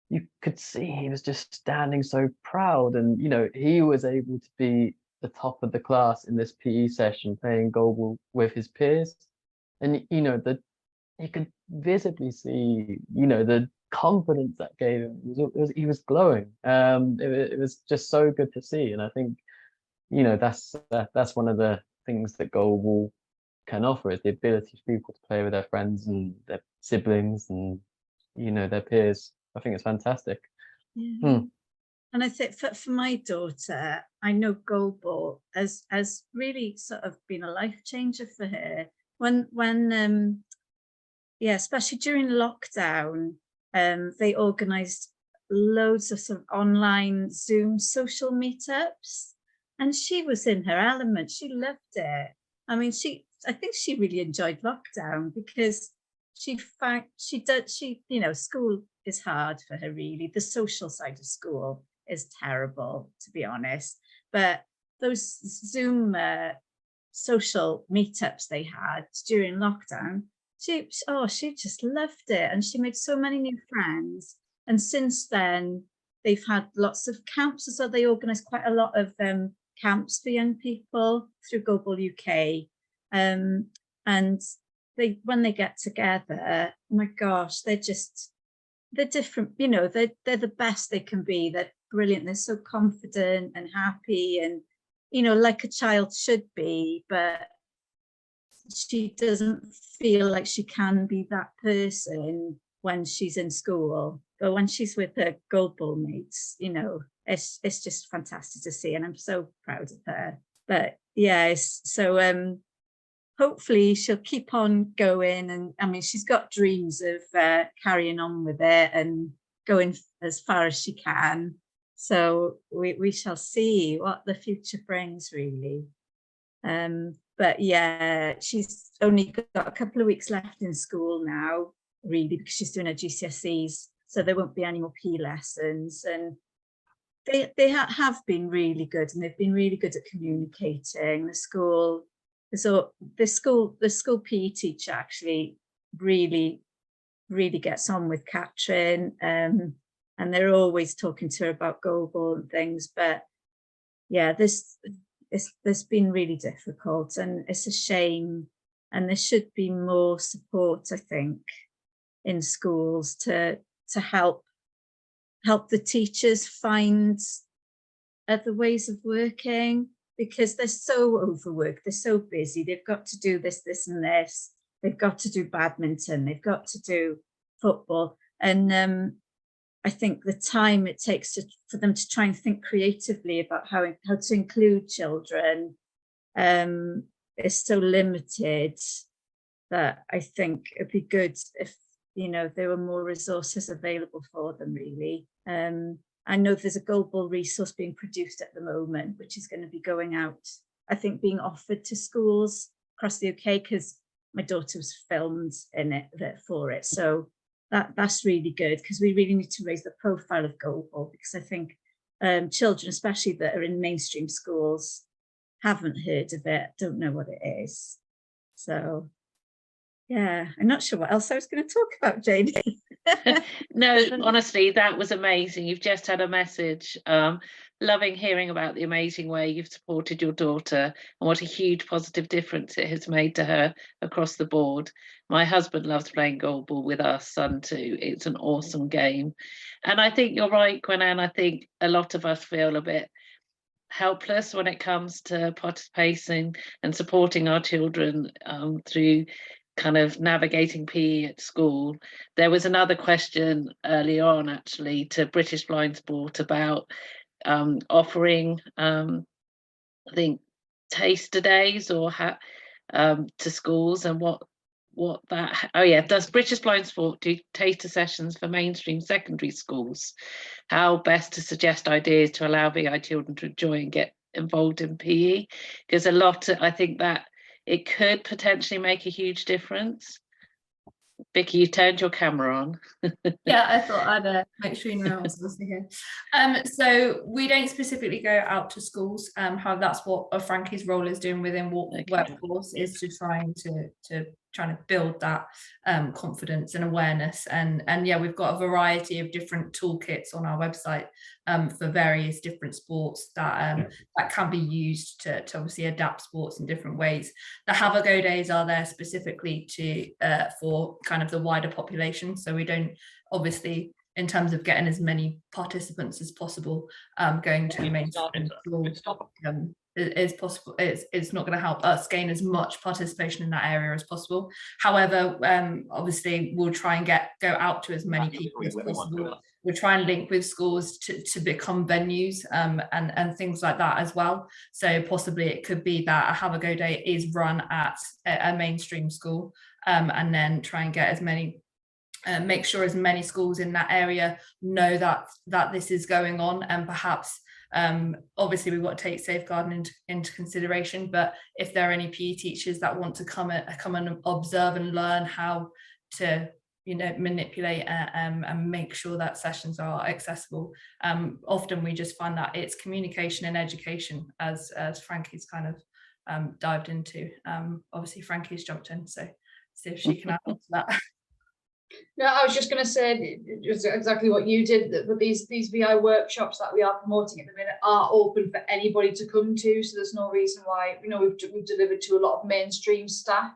you could see he was just standing so proud, and you know, he was able to be the top of the class in this PE session playing goalball with his peers, and you know, you could visibly see, you know, the confidence that gave him. He was glowing. It was just so good to see, and I think, you know, that's one of the things that goalball can offer, is the ability for people to play with their friends and their siblings and, you know, their peers. I think it's fantastic. Yeah. And I think for my daughter, I know goalball has really sort of been a life changer for her. When yeah, especially during lockdown, they organised loads of sort of online Zoom social meetups, and she was in her element. She loved it. I mean, I think she really enjoyed lockdown because she you know, school is hard for her really. The social side of school is terrible, to be honest. But those Zoom social meetups they had during lockdown, she just loved it, and she made so many new friends. And since then, they've had lots of camps as well. They organised quite a lot of camps for young people through Goalball UK, and when they get together, oh my gosh, they're different. You know, they're the best they can be. They're brilliant. They're so confident and happy, and you know, like a child should be, but she doesn't feel like she can be that person when she's in school. But when she's with her goalball mates, you know, it's just fantastic to see, and I'm so proud of her. But yeah, so hopefully she'll keep on going, and I mean, she's got dreams of carrying on with it and going as far as she can. So we shall see what the future brings, really. But yeah, she's only got a couple of weeks left in school now, really, because she's doing her GCSEs, so there won't be any more PE lessons. And they have been really good, and they've been really good at communicating. The school PE teacher actually really gets on with Katrin, and they're always talking to her about goalball and things. But yeah, this been really difficult, and it's a shame, and there should be more support, I think, in schools to help the teachers find other ways of working, because they're so overworked, they're so busy, they've got to do this and this, they've got to do badminton, they've got to do football, and I think the time it takes for them to try and think creatively about how to include children is so limited, that I think it'd be good if, you know, there were more resources available for them, really. I know there's a goalball resource being produced at the moment, which is going to be going out, I think, being offered to schools across the UK, because my daughter was filmed in it for it. So that's really good, because we really need to raise the profile of goalball, because I think children, especially that are in mainstream schools, haven't heard of it, don't know what it is. So yeah, I'm not sure what else I was going to talk about, Jane. No, honestly, that was amazing. You've just had a message. Loving hearing about the amazing way you've supported your daughter, and what a huge positive difference it has made to her across the board. My husband loves playing goalball with our son too. It's an awesome game. And I think you're right, Gwen-Anne. I think a lot of us feel a bit helpless when it comes to participating and supporting our children through kind of navigating PE at school. There was another question early on, actually, to British Blind Sport about offering, I think, taster days or to schools, and what that, oh yeah, does British Blind Sport do taster sessions for mainstream secondary schools? How best to suggest ideas to allow VI children to enjoy and get involved in PE? Because I think that it could potentially make a huge difference. Vicky, you turned your camera on. Yeah, I thought I'd make sure you know I was listening here. So we don't specifically go out to schools. However, that's what Frankie's role is doing within Workforce, is to trying to build that confidence and awareness. And yeah, we've got a variety of different toolkits on our website for various different sports that can be used to obviously adapt sports in different ways. The Have a Go days are there specifically for kind of the wider population. So we don't, obviously, in terms of getting as many participants as possible, going to mainstream school is possible. It's not going to help us gain as much participation in that area as possible. However, obviously, we'll try and go out to as many people as possible. We'll try and link with schools to become venues and things like that as well. So possibly it could be that a Have a Go day is run at a mainstream school, and then try and get as many, make sure as many schools in that area know that this is going on. And perhaps obviously we've got to take safeguarding into consideration, but if there are any PE teachers that want to come and observe and learn how to manipulate and make sure that sessions are accessible, often we just find that it's communication and education, as Frankie's kind of dived into. Obviously Frankie's jumped in, so see if she can add on to that. No, I was just going to say just exactly what you did, that these VI workshops that we are promoting at the minute are open for anybody to come to. So there's no reason why, we've delivered to a lot of mainstream staff.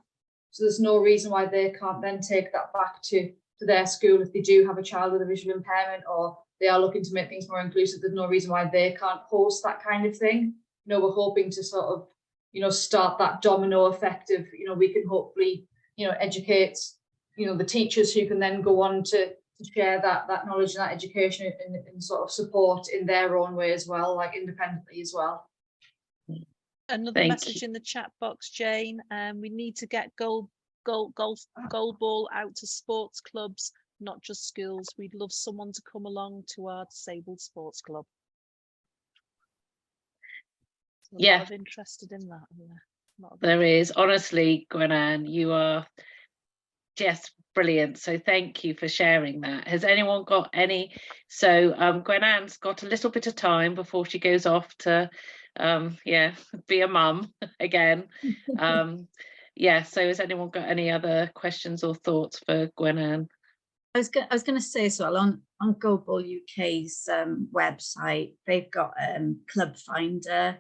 So there's no reason why they can't then take that back to their school if they do have a child with a visual impairment, or they are looking to make things more inclusive. There's no reason why they can't host that kind of thing. We're hoping to sort of, start that domino effect of, we can hopefully, educate the teachers who can then go on to share that knowledge and that education and sort of support in their own way as well, like independently as well. Another message in the chat box, Jane. We need to get goal ball out to sports clubs, not just schools. We'd love someone to come along to our disabled sports club. So a lot of interested in that. Yeah, there is. Honestly, Gwenan, you are just brilliant. So thank you for sharing that. Has anyone got any? So Gwenan's got a little bit of time before she goes off to be a mum again. So has anyone got any other questions or thoughts for Gwenan? I was going to say as well, on Goalball UK's website, they've got Club Finder.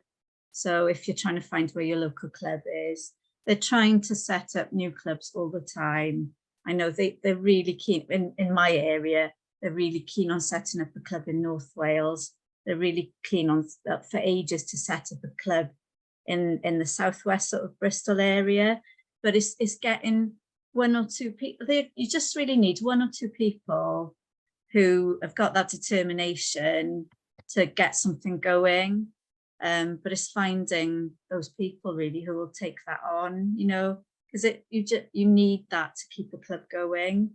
So if you're trying to find where your local club is, they're trying to set up new clubs all the time. I know they're really keen in my area. They're really keen on setting up a club in North Wales. They're really keen on for ages to set up a club in the southwest sort of Bristol area. But it's getting one or two people. You just really need one or two people who have got that determination to get something going. But it's finding those people really who will take that on, because you need that to keep a club going.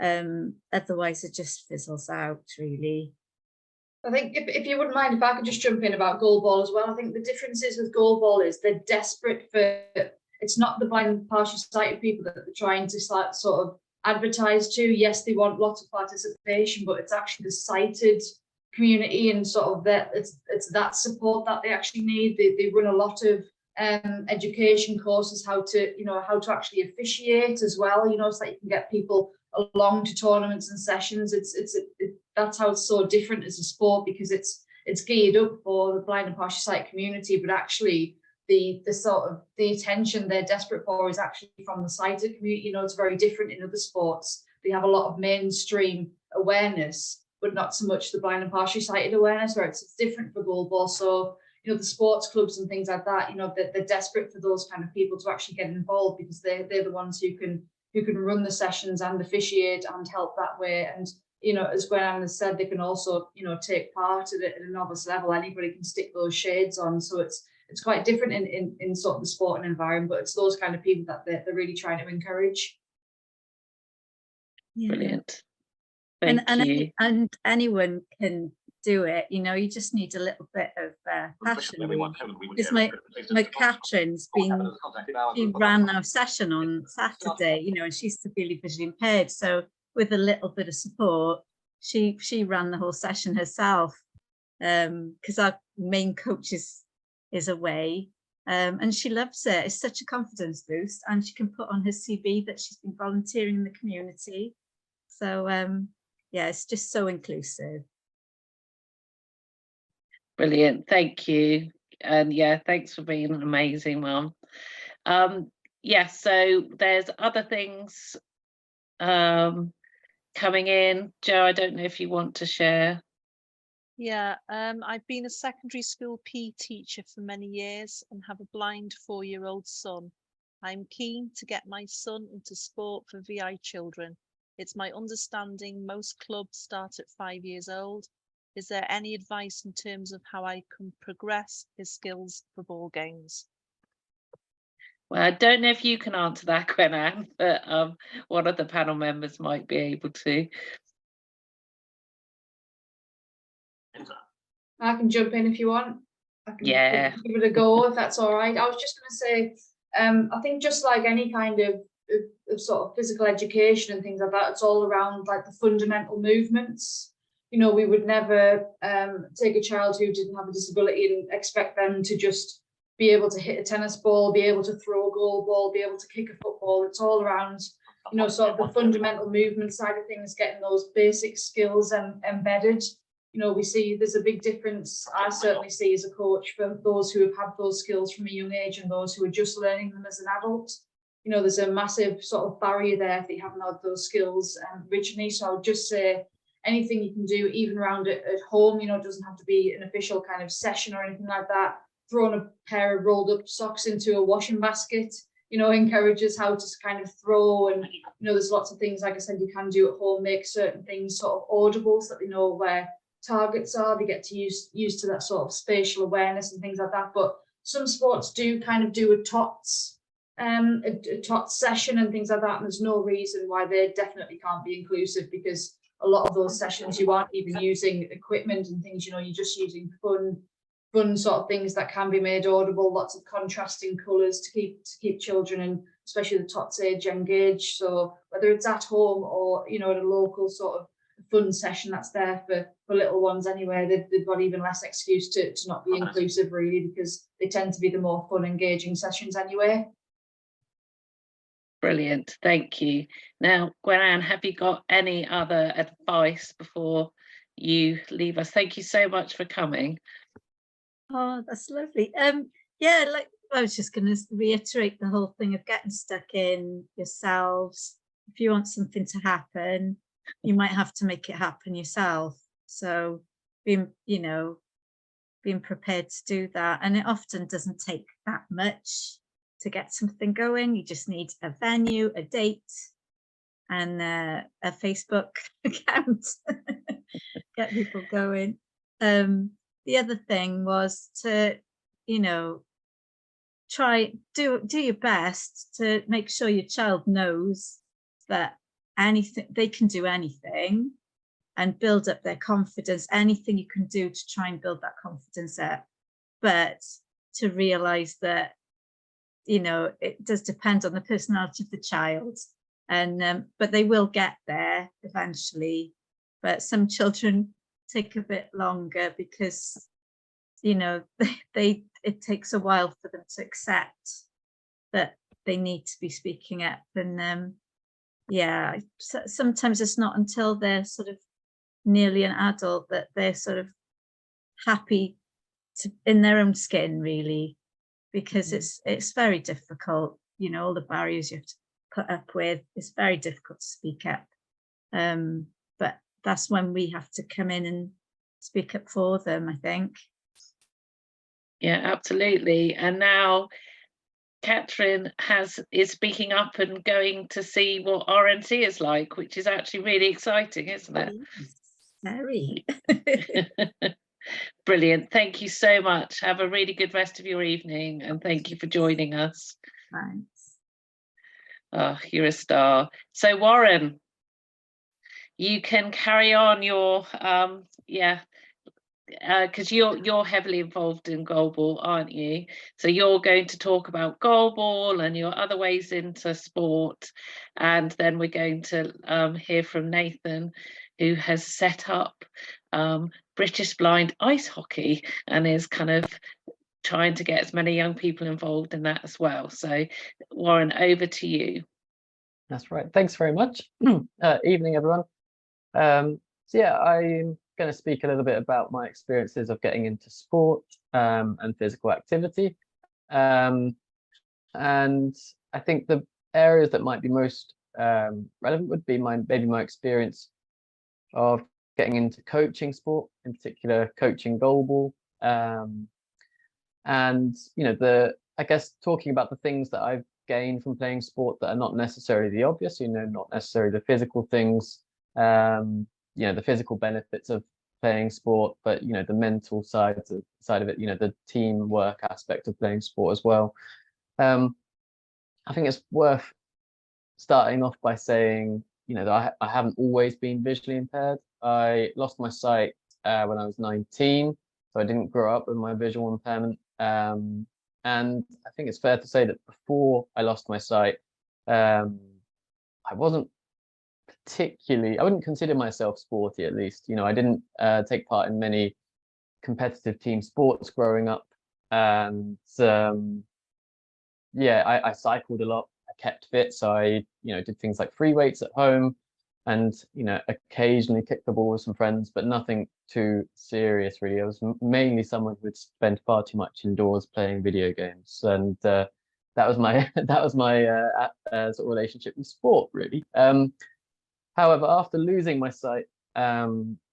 Otherwise it just fizzles out really. I think if you wouldn't mind, if I could just jump in about goalball as well. I think the difference is with goalball is they're desperate for, it's not the blind and partially sighted people that they're trying to sort of advertise to. Yes, they want lots of participation, but it's actually the sighted community and sort of that it's that support that they actually need. They run a lot of education courses, how to actually officiate as well, so that you can get people along to tournaments and sessions. That's how it's so different as a sport, because it's geared up for the blind and partially sighted community, but actually the sort of the attention they're desperate for is actually from the sighted community. It's very different in other sports. They have a lot of mainstream awareness, but not so much the blind and partially sighted awareness, where it's different for goalball. So, the sports clubs and things like that, they're desperate for those kind of people to actually get involved, because they're the ones who can run the sessions and officiate and help that way. And, as Gwen has said, they can also, take part at a novice level. Anybody can stick those shades on. So it's quite different in sort of the sporting environment, but it's those kind of people that they're really trying to encourage. Yeah. Brilliant. Thank you. And anyone can do it. You know, you just need a little bit of passion. Because my Catherine's been, she ran our session on Saturday, you know, and she's severely visually impaired. So with a little bit of support, she ran the whole session herself, because our main coach is away. And she loves it. It's such a confidence boost, and she can put on her CV that she's been volunteering in the community. So yeah, it's just so inclusive. Brilliant, thank you. And yeah, thanks for being an amazing mum. Yeah, so there's other things coming in. Jo, I don't know if you want to share. Yeah, I've been a secondary school PE teacher for many years and have a blind 4-year-old son. I'm keen to get my son into sport for VI children. It's my understanding most clubs start at 5 years old. Is there any advice in terms of how I can progress his skills for ball games? Well, I don't know if you can answer that, Gwen-Anne, but one of the panel members might be able to. I can jump in if you want. I can give it a go if that's all right. I was just going to say, I think just like any kind of sort of physical education and things like that, it's all around like the fundamental movements. You know, we would never take a child who didn't have a disability and expect them to just be able to hit a tennis ball, be able to throw a goal ball, be able to kick a football. It's all around, you know, sort of the fundamental movement side of things, getting those basic skills embedded. You know, we see there's a big difference, I certainly see as a coach, for those who have had those skills from a young age and those who are just learning them as an adult. You know, there's a massive sort of barrier there if you haven't had those skills originally. So I would just say anything you can do, even around it at home, you know, it doesn't have to be an official kind of session or anything like that. Throwing a pair of rolled up socks into a washing basket, you know, encourages how to kind of throw. And, you know, there's lots of things, like I said, you can do at home, make certain things sort of audible so that they know where targets are, they get to used to that sort of spatial awareness and things like that. But some sports do kind of do a TOTS session and things like that, and there's no reason why they definitely can't be inclusive, because a lot of those sessions you aren't even using equipment and things, you know, you're just using fun sort of things that can be made audible, lots of contrasting colours to keep children, and especially the TOTS age, engaged. So whether it's at home or, you know, at a local sort of fun session that's there for little ones anyway, they've got even less excuse to not be inclusive, really, because they tend to be the more fun, engaging sessions anyway. Brilliant, thank you. Now, Gwen-Anne, have you got any other advice before you leave us? Thank you so much for coming. Oh, that's lovely. Yeah, like I was just going to reiterate the whole thing of getting stuck in yourselves. If you want something to happen, you might have to make it happen yourself. So being prepared to do that, and it often doesn't take that much to get something going. You just need a venue, a date, and a Facebook account. Get people going. The other thing was to, you know, do your best to make sure your child knows that they can do anything, and build up their confidence. Anything you can do to try and build that confidence up, but to realize that, you know, it does depend on the personality of the child, and but they will get there eventually. But some children take a bit longer because, you know, it takes a while for them to accept that they need to be speaking up. And yeah, sometimes it's not until they're sort of nearly an adult that they're sort of happy in their own skin, really, because it's very difficult, you know, all the barriers you have to put up with. It's very difficult to speak up, but that's when we have to come in and speak up for them, I think. Yeah, absolutely. And now Catherine is speaking up and going to see what RNC is like, which is actually really exciting, isn't it? Very. Brilliant. Thank you so much. Have a really good rest of your evening, and thank you for joining us. Thanks. Oh, you're a star. So Warren, you can carry on your because you're heavily involved in goalball, aren't you? So you're going to talk about goalball and your other ways into sport, and then we're going to hear from Nathan, who has set up British blind ice hockey and is kind of trying to get as many young people involved in that as well. So Warren, over to you. That's right. Thanks very much. Evening, everyone. So yeah, I'm going to speak a little bit about my experiences of getting into sport and physical activity. And I think the areas that might be most relevant would be maybe my experience of getting into coaching sport, in particular coaching goalball. And I guess talking about the things that I've gained from playing sport that are not necessarily the obvious, not necessarily the physical things, the physical benefits of playing sport, but the mental side of it, the teamwork aspect of playing sport as well. I think it's worth starting off by saying, that I haven't always been visually impaired. I lost my sight when I was 19, so I didn't grow up with my visual impairment. And I think it's fair to say that before I lost my sight, I wasn't I wouldn't consider myself sporty, at least. I didn't take part in many competitive team sports growing up. And I cycled a lot. I kept fit, so I did things like free weights at home, and occasionally kicked the ball with some friends, but nothing too serious really. I was mainly someone who would spend far too much indoors playing video games, and that was my sort of relationship with sport really. However, after losing my sight, it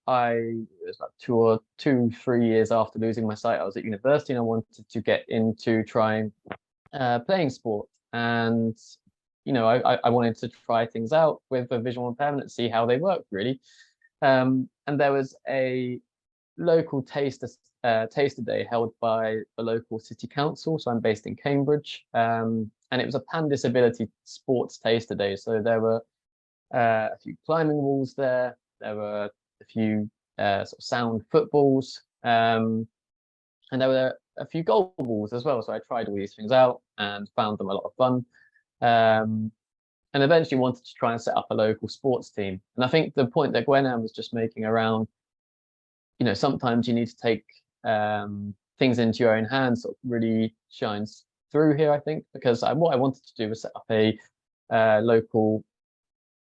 was about 3 years after losing my sight, I was at university and I wanted to get into trying playing sport. And I wanted to try things out with a visual impairment and see how they work really. And there was a local taster day held by the local city council. So I'm based in Cambridge, and it was a pan disability sports taster day. So there were a few climbing walls there. There were a few sort of sound footballs, and there were a few goal balls as well. So I tried all these things out and found them a lot of fun. And eventually wanted to try and set up a local sports team. And I think the point that Gwen was just making around, sometimes you need to take things into your own hands sort of really shines through here, I think, because what I wanted to do was set up a local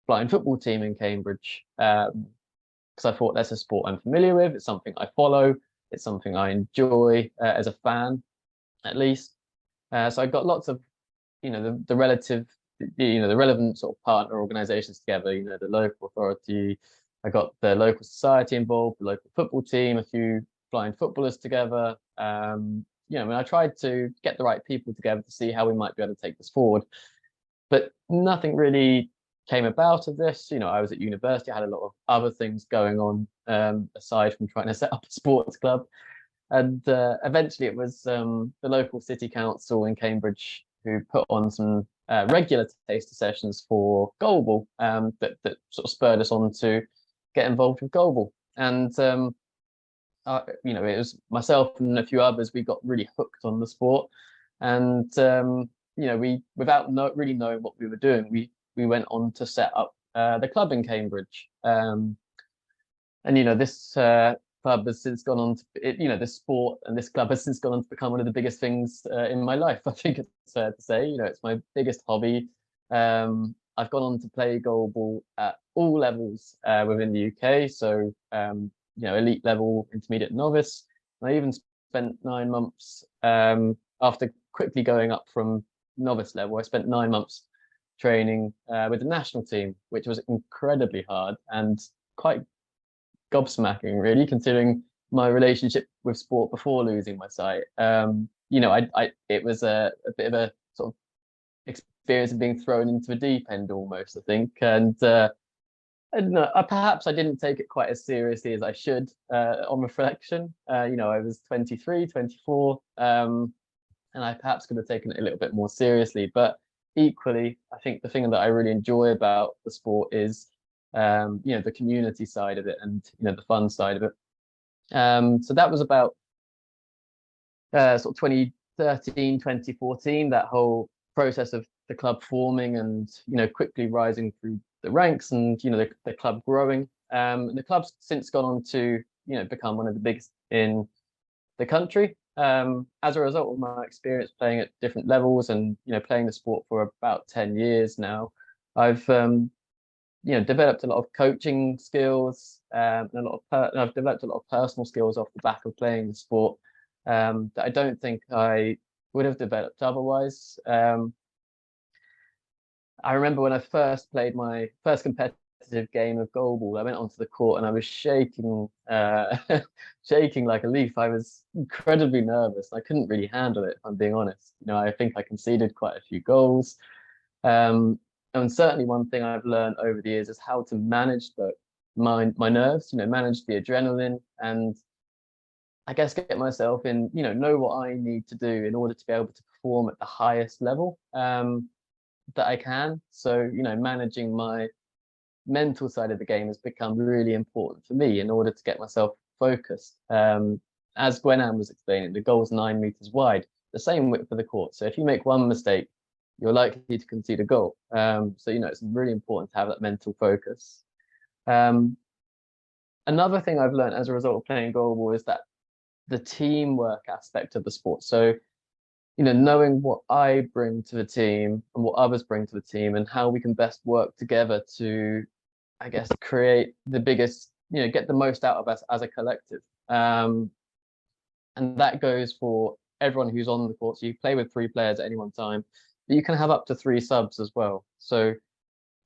blind football team in Cambridge, because I thought that's a sport I'm familiar with. It's something I follow. It's something I enjoy as a fan, at least. So I got lots of, the relevant sort of partner organisations together. The local authority. I got the local society involved, the local football team, a few blind footballers together. I tried to get the right people together to see how we might be able to take this forward, but nothing really came about of this. I was at university, I had a lot of other things going on aside from trying to set up a sports club. And eventually it was the local city council in Cambridge who put on some regular taster sessions for goalball that sort of spurred us on to get involved with goalball. And it was myself and a few others, we got really hooked on the sport. And we, without really knowing what we were doing, we went on to set up the club in Cambridge. And this club has since gone on to, this sport and this club has since gone on to become one of the biggest things in my life. I think it's fair to say, it's my biggest hobby. I've gone on to play goalball at all levels within the UK. So, elite level, intermediate, novice. And I even spent 9 months after quickly going up from novice level. I spent 9 months training with the national team, which was incredibly hard and quite gobsmacking, really, considering my relationship with sport before losing my sight. It was a bit of a sort of experience of being thrown into the deep end almost, I think. And I don't know, perhaps I didn't take it quite as seriously as I should on reflection. I was 23, 24, and I perhaps could have taken it a little bit more seriously. But equally, I think the thing that I really enjoy about the sport is the community side of it and the fun side of it. So that was about sort of 2013, 2014, that whole process of the club forming and, quickly rising through the ranks and, the club growing. The club's since gone on to, become one of the biggest in the country. As a result of my experience playing at different levels and, playing the sport for about 10 years now, I've, developed a lot of coaching skills, and I've developed a lot of personal skills off the back of playing the sport, that I don't think I would have developed otherwise. I remember when I first played my first competitive game of goalball, I went onto the court and I was shaking, shaking like a leaf. I was incredibly nervous. I couldn't really handle it, if I'm being honest. I think I conceded quite a few goals. And certainly one thing I've learned over the years is how to manage my nerves, manage the adrenaline, and I guess get myself in, know what I need to do in order to be able to perform at the highest level that I can. So, managing my mental side of the game has become really important for me in order to get myself focused. As Gwen was explaining, the goal's 9 meters wide, the same width for the court. So if you make one mistake, you're likely to concede a goal. So, it's really important to have that mental focus. Another thing I've learned as a result of playing goalball is that the teamwork aspect of the sport. So, knowing what I bring to the team and what others bring to the team and how we can best work together to, I guess, create the biggest, get the most out of us as a collective. And that goes for everyone who's on the court. So you play with 3 players at any one time, but you can have up to 3 subs as well. So,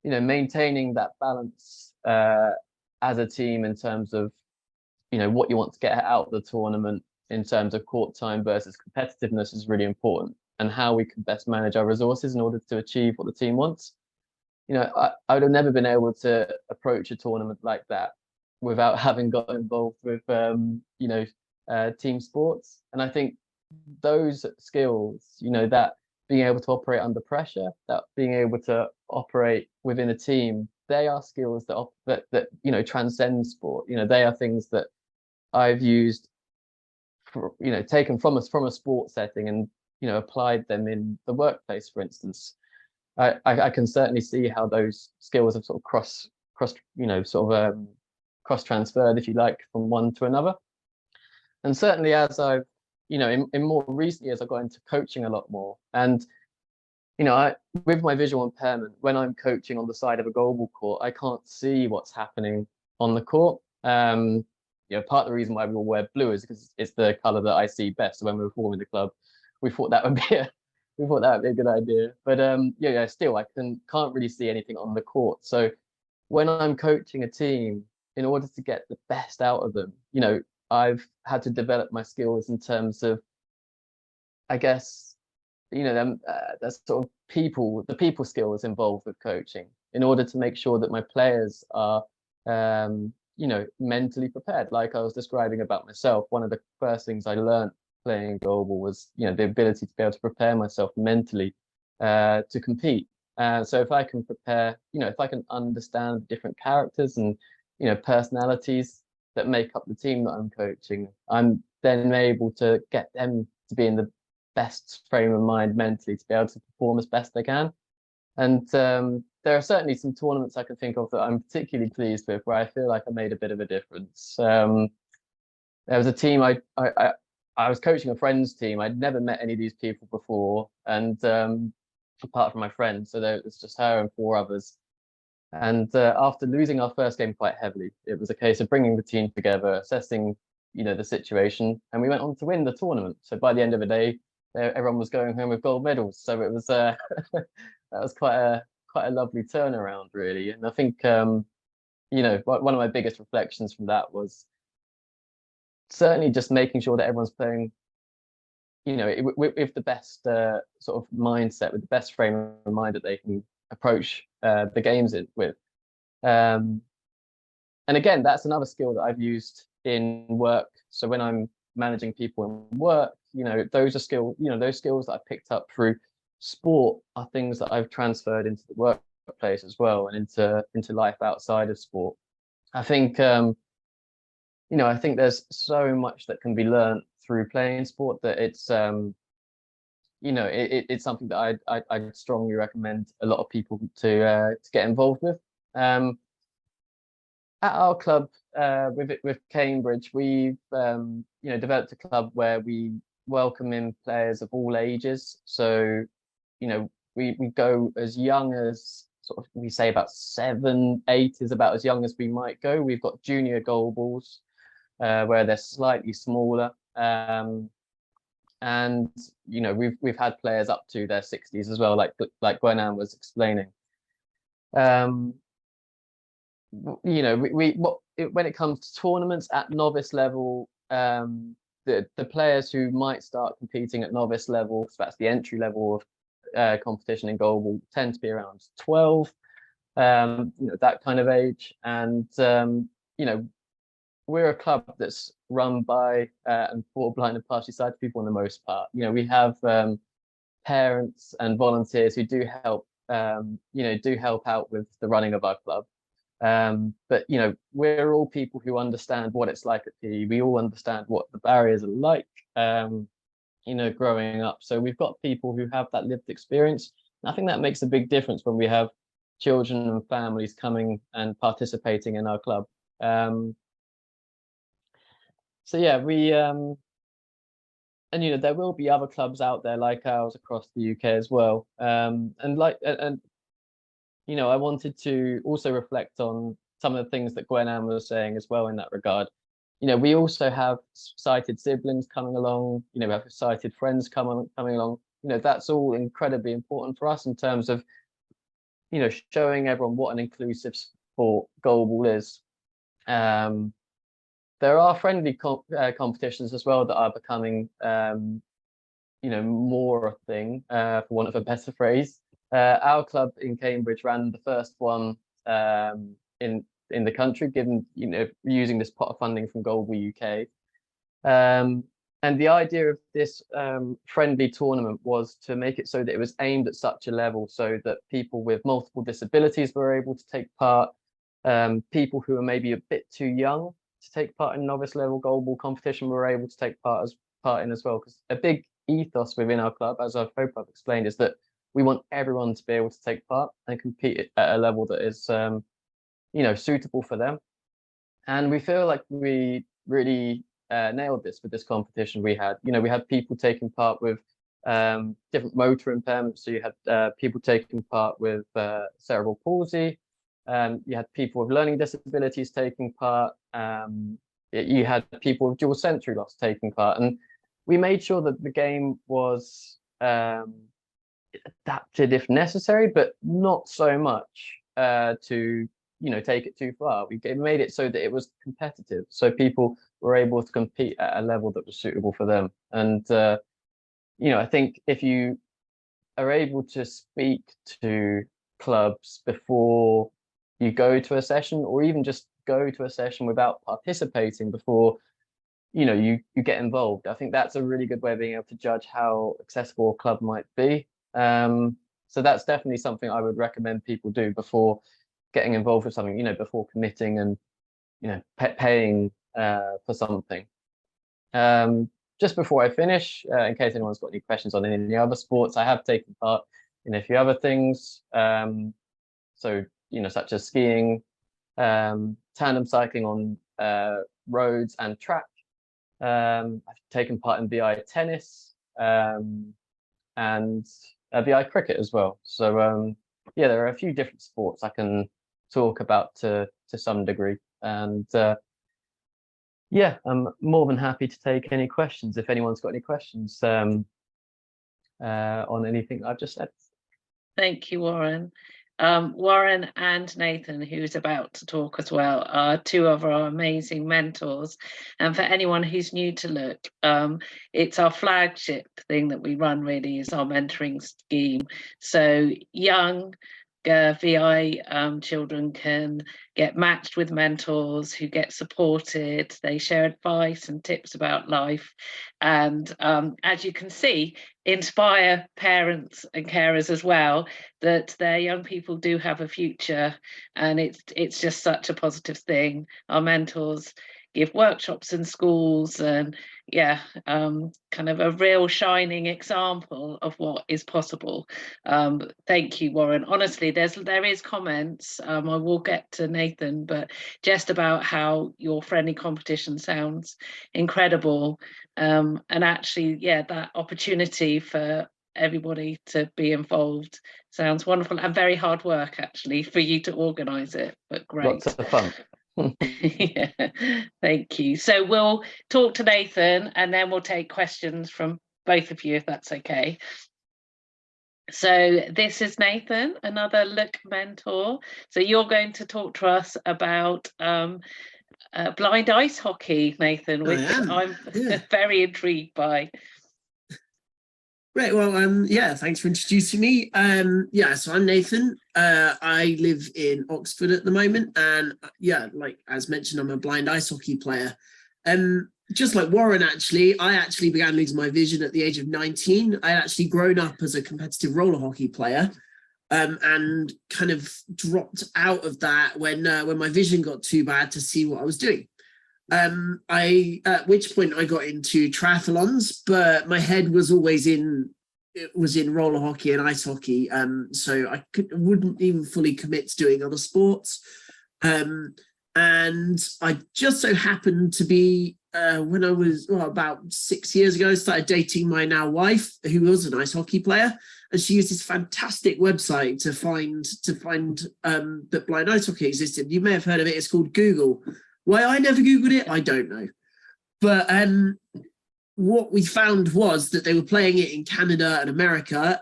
maintaining that balance as a team in terms of, what you want to get out of the tournament in terms of court time versus competitiveness is really important, and how we can best manage our resources in order to achieve what the team wants. I would have never been able to approach a tournament like that without having got involved with, team sports. And I think those skills, that being able to operate under pressure, that being able to operate within a team, they are skills that transcend sport. They are things that I've used, taken from a sports setting and, applied them in the workplace, for instance. I can certainly see how those skills have sort of cross transferred, if you like, from one to another. And certainly as I've, in more recent years, I've got into coaching a lot more. And, with my visual impairment, when I'm coaching on the side of a goalball court, I can't see what's happening on the court. Part of the reason why we all wear blue is because it's the color that I see best. So when we were forming the club, we thought that would be a good idea. But still, I can't really see anything on the court. So when I'm coaching a team, in order to get the best out of them, I've had to develop my skills in terms of, I guess, that's sort of the people skills involved with coaching, in order to make sure that my players are, mentally prepared. Like I was describing about myself, one of the first things I learned playing goalball was, the ability to be able to prepare myself mentally to compete. So if I can prepare, if I can understand different characters and, personalities that make up the team that I'm coaching, I'm then able to get them to be in the best frame of mind mentally to be able to perform as best they can. And there are certainly some tournaments I can think of that I'm particularly pleased with, where I feel like I made a bit of a difference. There was a team I was coaching, a friend's team. I'd never met any of these people before, and apart from my friend, so there was just her and 4 others. And after losing our first game quite heavily, it was a case of bringing the team together, assessing, the situation, and we went on to win the tournament. So by the end of the day, everyone was going home with gold medals. So it was that was quite a lovely turnaround, really. And I think one of my biggest reflections from that was certainly just making sure that everyone's playing, with the best sort of mindset, with the best frame of mind that they can approach the games with. And again, that's another skill that I've used in work. So when I'm managing people in work, those are those skills that I picked up through sport are things that I've transferred into the workplace as well, and into life outside of sport. I think you know, I think there's so much that can be learned through playing sport that it's you know, it's something that I'd strongly recommend a lot of people to get involved with. At our club, with Cambridge, we've you know, developed a club where we welcome in players of all ages. So, you know, we go as young as sort of, we say about 7, 8 is about as young as we might go. We've got junior goal balls, where they're slightly smaller. And you know, we've had players up to their 60s as well, like Gwenan was explaining. You know, when it comes to tournaments at novice level, the players who might start competing at novice level, so that's the entry level of competition in goal ball, tend to be around 12, you know, that kind of age. And you know, we're a club that's run by and for blind and partially sighted people on the most part. You know, we have parents and volunteers who do help, you know, do help out with the running of our club. But you know, we're all people who understand what it's like at PE. We all understand what the barriers are like, you know, growing up. So we've got people who have that lived experience. And I think that makes a big difference when we have children and families coming and participating in our club. So yeah, and you know, there will be other clubs out there like ours across the UK as well. And you know, I wanted to also reflect on some of the things that Gwenan was saying as well in that regard. You know, we also have sighted siblings coming along. You know, we have sighted friends coming along. You know, that's all incredibly important for us in terms of, you know, showing everyone what an inclusive sport goalball is. There are friendly competitions as well that are becoming, you know, more a thing, for want of a better phrase. Our club in Cambridge ran the first one in the country, given, you know, using this pot of funding from Goalball UK. And the idea of this friendly tournament was to make it so that it was aimed at such a level so that people with multiple disabilities were able to take part, people who are maybe a bit too young to take part in novice level goalball competition were able to take part in as well. Because a big ethos within our club, as I hope I've explained, is that we want everyone to be able to take part and compete at a level that is, you know, suitable for them. And we feel like we really nailed this with this competition we had. You know, we had people taking part with different motor impairments. So you had people taking part with cerebral palsy. You had people with learning disabilities taking part. You had people with dual sensory loss taking part. And we made sure that the game was adapted if necessary, but not so much to, you know, take it too far. We made it so that it was competitive, so people were able to compete at a level that was suitable for them. And you know, I think if you are able to speak to clubs before you go to a session, or even just go to a session without participating before, you know, you get involved, I think that's a really good way of being able to judge how accessible a club might be. So that's definitely something I would recommend people do before getting involved with something, you know, before committing and, you know, paying for something. Just before I finish, in case anyone's got any questions on any of the other sports, I have taken part in a few other things. So, you know, such as skiing, tandem cycling on roads and track. I've taken part in VI tennis and VI cricket as well. So yeah, there are a few different sports I can talk about to some degree. And yeah, I'm more than happy to take any questions if anyone's got any questions on anything I've just said. Thank you, Warren. Warren and Nathan, who's about to talk as well, are two of our amazing mentors. And for anyone who's new to Look, it's our flagship thing that we run, really, is our mentoring scheme. So young VI children can get matched with mentors who get supported. They share advice and tips about life, and as you can see, inspire parents and carers as well, that their young people do have a future. And it's just such a positive thing. Our mentors give workshops in schools, and yeah, kind of a real shining example of what is possible. Thank you, Warren. Honestly, there is comments. I will get to Nathan, but just about how your friendly competition sounds incredible, and actually, yeah, that opportunity for everybody to be involved sounds wonderful, and very hard work actually for you to organise it, but great. Lots of fun. Yeah, thank you. So we'll talk to Nathan and then we'll take questions from both of you if that's okay. So this is Nathan, another Look mentor. So you're going to talk to us about blind ice hockey, Nathan, which I'm very intrigued by. Great. Well, yeah, thanks for introducing me. Yeah, so I'm Nathan. I live in Oxford at the moment, and yeah, like as mentioned, I'm a blind ice hockey player. Just like Warren, actually, I actually began losing my vision at the age of 19. I had actually grown up as a competitive roller hockey player, and kind of dropped out of that when my vision got too bad to see what I was doing. At which point I got into triathlons, but my head was always in roller hockey and ice hockey, so I wouldn't even fully commit to doing other sports. And I just so happened to be when I was about 6 years ago, I started dating my now wife, who was an ice hockey player, and she used this fantastic website to find that blind ice hockey existed. You may have heard of it. It's called Google. Why I never Googled it, I don't know. But what we found was that they were playing it in Canada and America,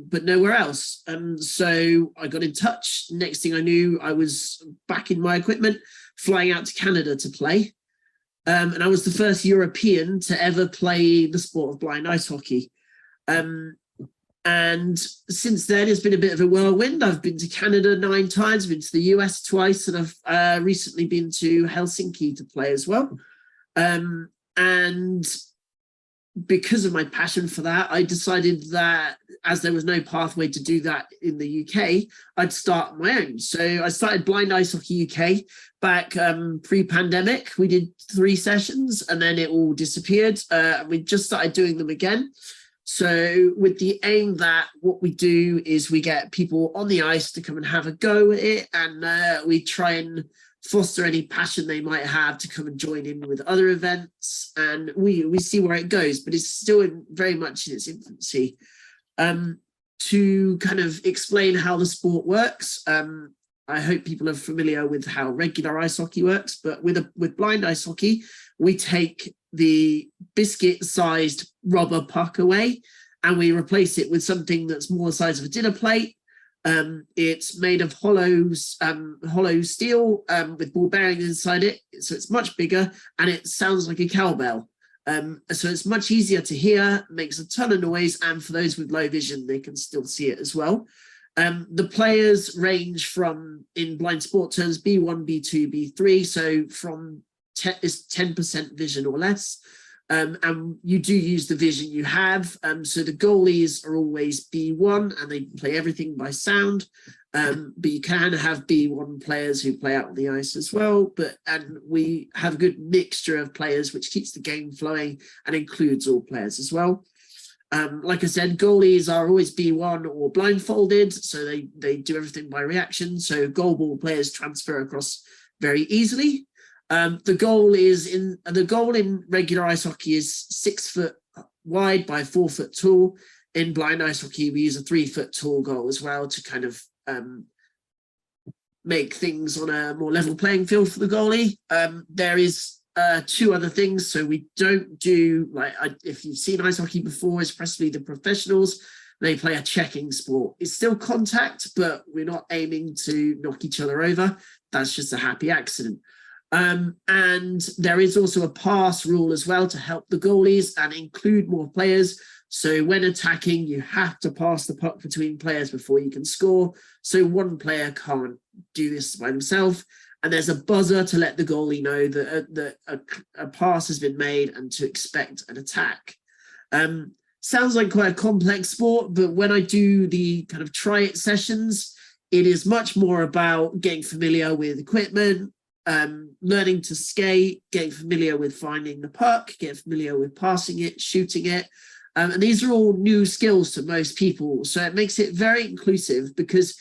but nowhere else. So I got in touch. Next thing I knew, I was back in my equipment, flying out to Canada to play. And I was the first European to ever play the sport of blind ice hockey. And since then, it's been a bit of a whirlwind. I've been to Canada 9 times, been to the US twice, and I've recently been to Helsinki to play as well. And because of my passion for that, I decided that as there was no pathway to do that in the UK, I'd start my own. So I started Blind Ice Hockey UK back pre-pandemic. We did 3 sessions and then it all disappeared. We just started doing them again. So with the aim that what we do is we get people on the ice to come and have a go at it, and we try and foster any passion they might have to come and join in with other events, and we see where it goes, but it's still very much in its infancy. To kind of explain how the sport works, I hope people are familiar with how regular ice hockey works, but with blind ice hockey, we take the biscuit-sized rubber puck away and we replace it with something that's more the size of a dinner plate. It's made of hollow steel with ball bearings inside it, so it's much bigger and it sounds like a cowbell. So it's much easier to hear, makes a ton of noise, and for those with low vision, they can still see it as well. The players range from, in blind sport terms, B1, B2, B3, so from 10% vision or less. And you do use the vision you have. So the goalies are always B1 and they play everything by sound. But you can have B1 players who play out on the ice as well. And we have a good mixture of players, which keeps the game flowing and includes all players as well. Like I said, goalies are always B1 or blindfolded, so they do everything by reaction. So goal ball players transfer across very easily. The goal in regular ice hockey is 6 foot wide by 4 foot tall. In blind ice hockey, we use a 3 foot tall goal as well to kind of make things on a more level playing field for the goalie. There is 2 other things. So we don't do, if you've seen ice hockey before, especially the professionals, they play a checking sport. It's still contact, but we're not aiming to knock each other over. That's just a happy accident. And there is also a pass rule as well to help the goalies and include more players. So when attacking, you have to pass the puck between players before you can score. So one player can't do this by himself. And there's a buzzer to let the goalie know that a pass has been made and to expect an attack. Sounds like quite a complex sport, but when I do the kind of try it sessions, it is much more about getting familiar with equipment, learning to skate, getting familiar with finding the puck, getting familiar with passing it, shooting it. And these are all new skills to most people. So it makes it very inclusive, because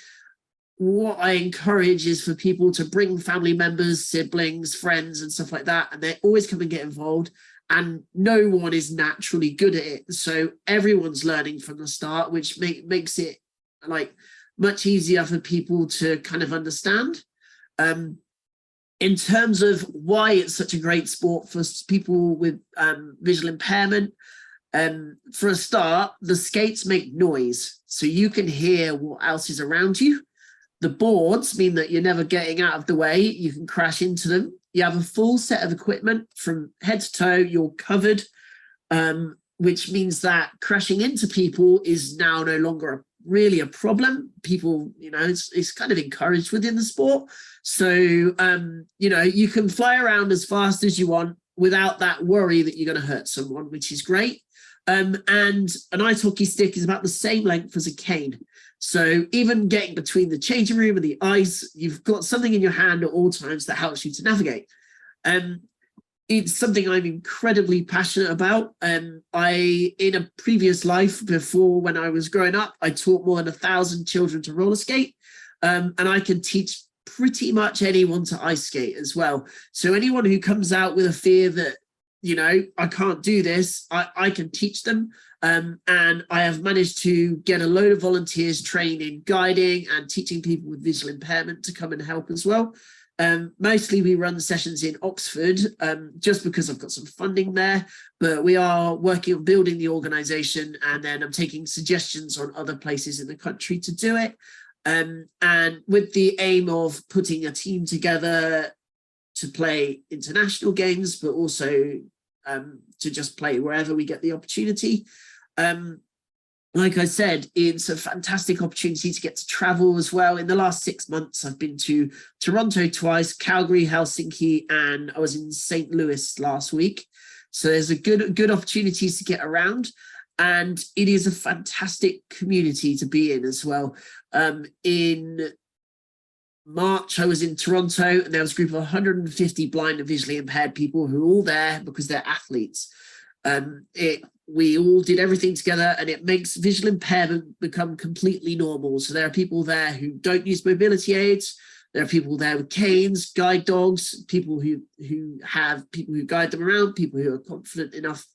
what I encourage is for people to bring family members, siblings, friends, and stuff like that. And they always come and get involved. And no one is naturally good at it. So everyone's learning from the start, which makes it like much easier for people to kind of understand. In terms of why it's such a great sport for people with visual impairment, for a start, the skates make noise, so you can hear what else is around you. The boards mean that you're never getting out of the way. You can crash into them. You have a full set of equipment from head to toe. You're covered, which means that crashing into people is now no longer really a problem. People, you know, it's kind of encouraged within the sport. So, you know, you can fly around as fast as you want without that worry that you're going to hurt someone, which is great. And an ice hockey stick is about the same length as a cane. So even getting between the changing room and the ice, you've got something in your hand at all times that helps you to navigate. It's something I'm incredibly passionate about. In a previous life before, when I was growing up, I taught more than 1,000 children to roller skate. And I can teach pretty much anyone to ice skate as well. So anyone who comes out with a fear that, you know, I can't do this, I can teach them. And I have managed to get a load of volunteers trained in guiding and teaching people with visual impairment to come and help as well. Mostly we run sessions in Oxford, just because I've got some funding there, but we are working on building the organisation, and then I'm taking suggestions on other places in the country to do it. And with the aim of putting a team together to play international games, but also to just play wherever we get the opportunity. Like I said, it's a fantastic opportunity to get to travel as well. In the last 6 months, I've been to Toronto twice, Calgary, Helsinki, and I was in St. Louis last week. So there's a good opportunities to get around. And it is a fantastic community to be in as well. In March, I was in Toronto, and there was a group of 150 blind and visually impaired people who were all there because they're athletes. We all did everything together, and it makes visual impairment become completely normal. So there are people there who don't use mobility aids. There are people there with canes, guide dogs, people who guide them around, people who are confident enough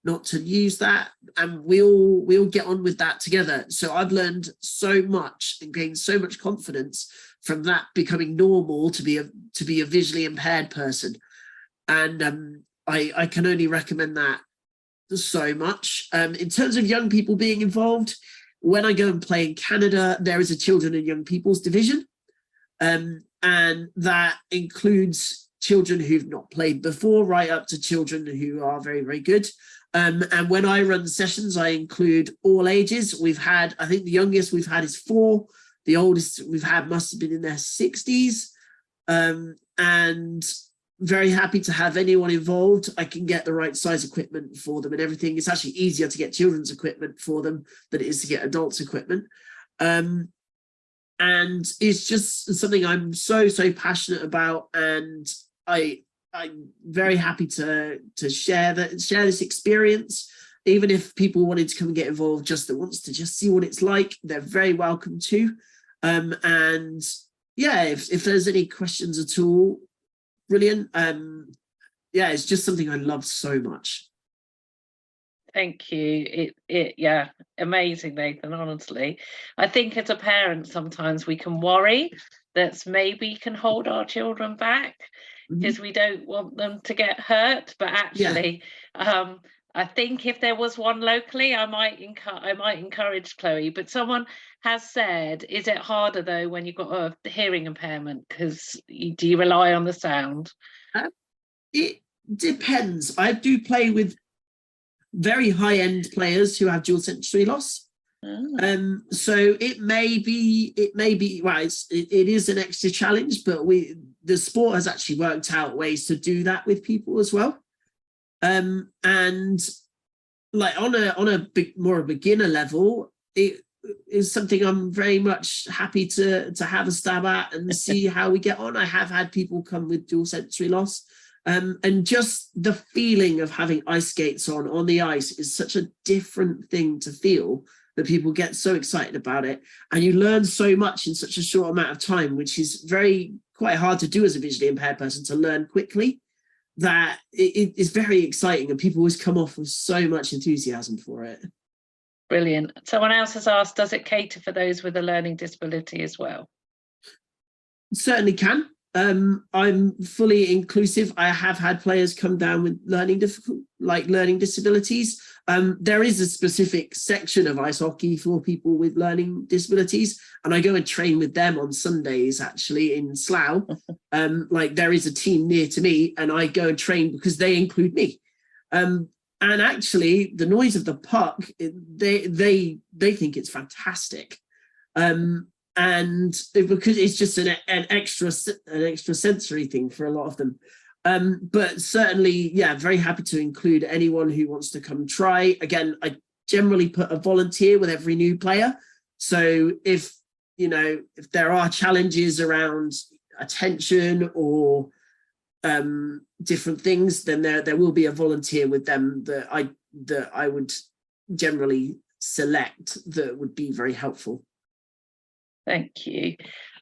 not to use that, and we all get on with that together. So I've learned so much and gained so much confidence from that becoming normal to be a visually impaired person, and I can only recommend that so much. In terms of young people being involved, when I go and play in Canada, there is a children and young people's division, and that includes children who've not played before, right up to children who are very, very good. And when I run sessions, I include all ages. I think the youngest we've had is 4. The oldest we've had must have been in their 60s. And very happy to have anyone involved. I can get the right size equipment for them and everything. It's actually easier to get children's equipment for them than it is to get adults equipment. And it's just something I'm so passionate about, and I'm very happy to share this experience. Even if people wanted to come and get involved just that wants to just see what it's like, they're very welcome to. And yeah, if there's any questions at all, brilliant. Yeah, it's just something I love so much. Thank you. Yeah, amazing, Nathan, honestly. I think as a parent, sometimes we can worry that maybe can hold our children back because we don't want them to get hurt. But actually, I think if there was one locally, I might encourage Chloe. But someone has said, is it harder though when you've got a hearing impairment? Because do you rely on the sound? It depends. I do play with very high-end players who have dual sensory loss. So it may be well, it is an extra challenge, but the sport has actually worked out ways to do that with people as well. And like on a more beginner level, is something I'm very much happy to have a stab at and see how we get on. I have had people come with dual sensory loss. And just the feeling of having ice skates on the ice is such a different thing to feel, that people get so excited about it. And you learn so much in such a short amount of time, which is quite hard to do as a visually impaired person, to learn quickly, that it is very exciting. And people always come off with so much enthusiasm for it. Brilliant. Someone else has asked, does it cater for those with a learning disability as well? It certainly can. I'm fully inclusive. I have had players come down with learning disabilities. There is a specific section of ice hockey for people with learning disabilities, and I go and train with them on Sundays, actually, in Slough. Like, there is a team near to me, and I go and train because they include me. And actually, the noise of the puck, they think it's fantastic. And because it's just an extra sensory thing for a lot of them. But certainly, yeah, very happy to include anyone who wants to come try. Again, I generally put a volunteer with every new player. So if there are challenges around attention or different things, then there will be a volunteer with them that I would generally select, that would be very helpful. Thank you.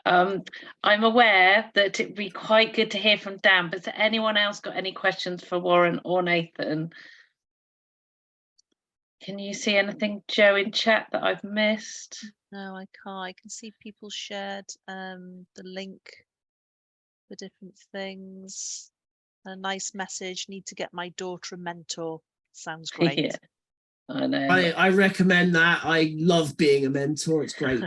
I'm aware that it'd be quite good to hear from Dan, but has anyone else got any questions for Warren or Nathan? Can you see anything, Joe, in chat that I've missed? No, I can't. I can see people shared the link for different things. A nice message, need to get my daughter a mentor. Sounds great. Yeah, I know. I recommend that. I love being a mentor. It's great.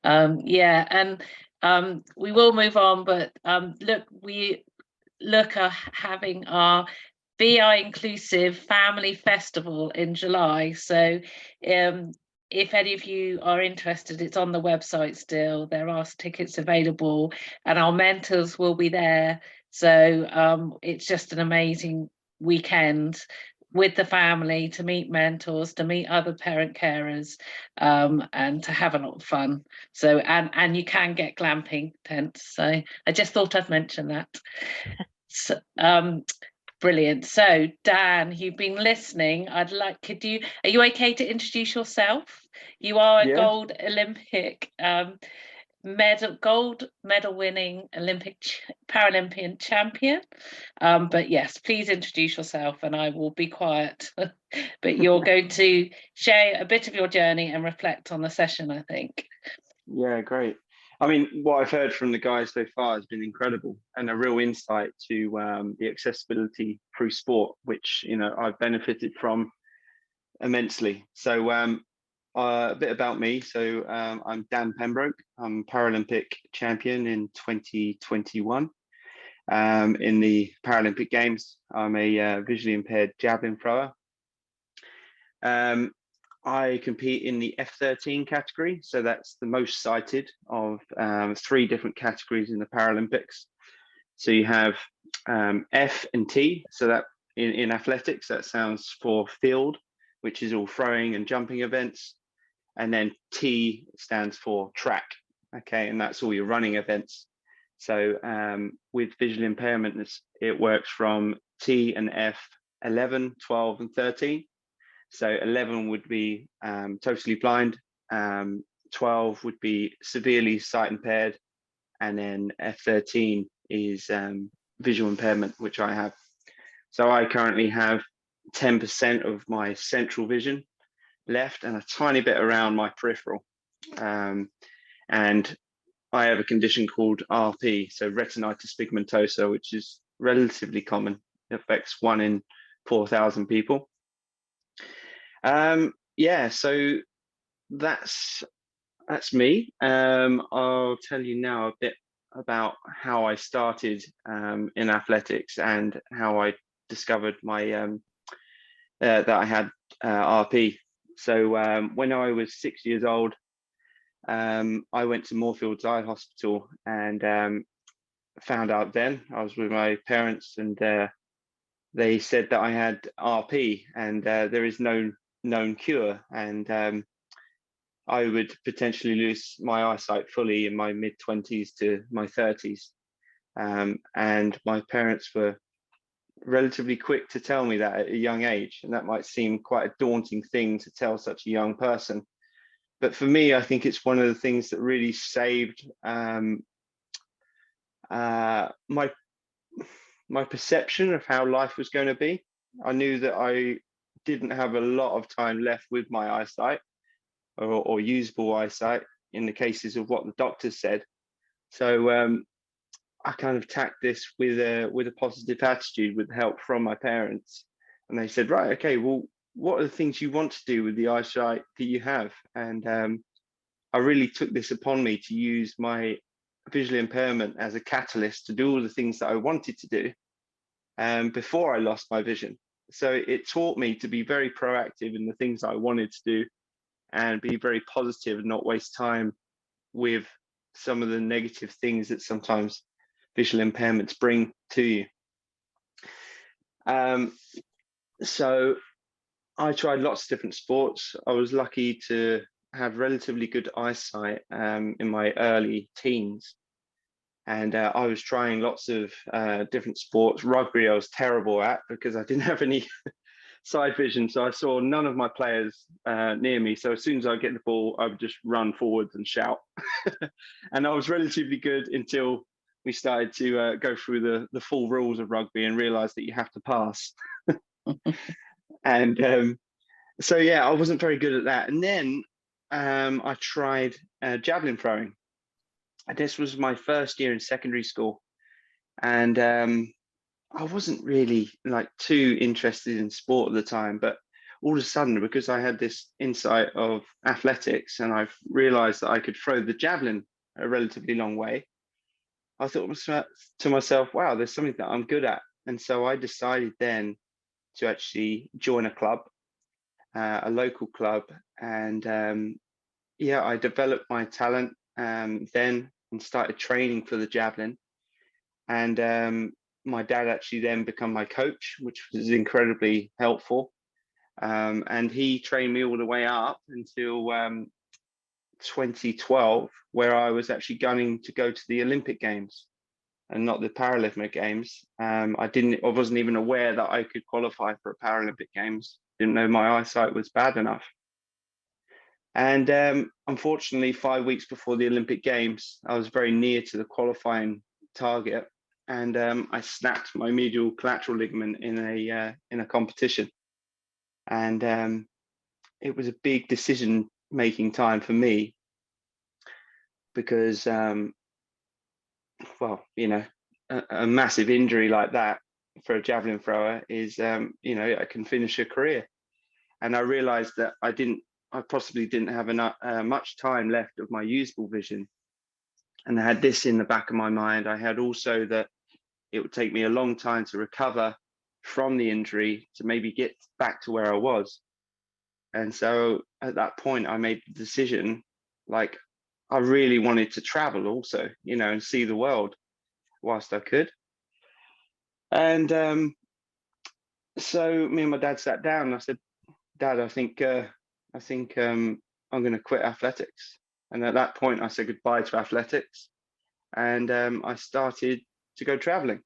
Yeah, and we will move on, but we are having our BI Inclusive Family Festival in July. So if any of you are interested, it's on the website still. There are tickets available, and our mentors will be there. So it's just an amazing weekend with the family, to meet mentors, to meet other parent carers, and to have a lot of fun. So and you can get glamping tents. So I just thought I'd mention that. So, brilliant. So Dan, you've been listening. Are you okay to introduce yourself? You are a gold Olympic gold medal winning Paralympian champion. But yes, please introduce yourself, and I will be quiet. But you're going to share a bit of your journey and reflect on the session, I think. Yeah, great. I mean, what I've heard from the guys so far has been incredible, and a real insight to the accessibility through sport, which I've benefited from immensely. So a bit about me. So I'm Dan Pembroke. I'm Paralympic champion in 2021 in the Paralympic Games. I'm a visually impaired javelin thrower. I compete in the F13 category, so that's the most cited of 3 different categories in the Paralympics. So you have F and T, so that in athletics, that stands for field, which is all throwing and jumping events. And then T stands for track, okay, and that's all your running events. So with visual impairment, it works from T and F 11, 12, and 13. So 11 would be totally blind, 12 would be severely sight impaired, and then F13 is visual impairment, which I have. So I currently have 10% of my central vision left and a tiny bit around my peripheral. And I have a condition called RP, so retinitis pigmentosa, which is relatively common. It affects 1 in 4,000 people. Yeah, so that's me. I'll tell you now a bit about how I started in athletics and how I discovered my that I had RP. So when I was 6 years old, I went to Moorfields Eye Hospital and found out then. I was with my parents, and they said that I had RP, and there is no known cure, and I would potentially lose my eyesight fully in my mid-20s to my 30s. And my parents were relatively quick to tell me that at a young age, and that might seem quite a daunting thing to tell such a young person. But for me, I think it's one of the things that really saved my perception of how life was going to be. I knew that I didn't have a lot of time left with my eyesight, or usable eyesight in the cases of what the doctors said. So I kind of tacked this with a positive attitude, with help from my parents. And they said, right, okay, well, what are the things you want to do with the eyesight that you have? And I really took this upon me to use my visual impairment as a catalyst to do all the things that I wanted to do before I lost my vision. So it taught me to be very proactive in the things I wanted to do, and be very positive and not waste time with some of the negative things that sometimes visual impairments bring to you. So I tried lots of different sports. I was lucky to have relatively good eyesight in my early teens. And I was trying lots of different sports. Rugby I was terrible at because I didn't have any side vision. So I saw none of my players near me. So as soon as I get the ball, I would just run forwards and shout. And I was relatively good until we started to go through the full rules of rugby and realized that you have to pass. And so, yeah, I wasn't very good at that. And then I tried javelin throwing. This was my first year in secondary school. And I wasn't really like too interested in sport at the time, but all of a sudden, because I had this insight of athletics and I've realized that I could throw the javelin a relatively long way, I thought to myself, wow, there's something that I'm good at. And so I decided then to actually join a club, a local club. And yeah, I developed my talent then and started training for the javelin. And my dad actually then became my coach, which was incredibly helpful. And he trained me all the way up until 2012, where I was actually gunning to go to the Olympic Games and not the Paralympic Games. I wasn't even aware that I could qualify for a Paralympic Games. Didn't know my eyesight was bad enough. And unfortunately, 5 weeks before the Olympic Games, I was very near to the qualifying target, and I snapped my medial collateral ligament in a competition. And it was a big decision-making time for me because, well, you know, a massive injury like that for a javelin thrower is, you know, I can finish a career. And I realized that I possibly didn't have enough much time left of my usable vision. And I had this in the back of my mind. I had also that it would take me a long time to recover from the injury to maybe get back to where I was. And so at that point, I made the decision, like, I really wanted to travel also, you know, and see the world whilst I could. And so me and my dad sat down and I said, Dad, I think I'm going to quit athletics. And at that point, I said goodbye to athletics. And I started to go traveling.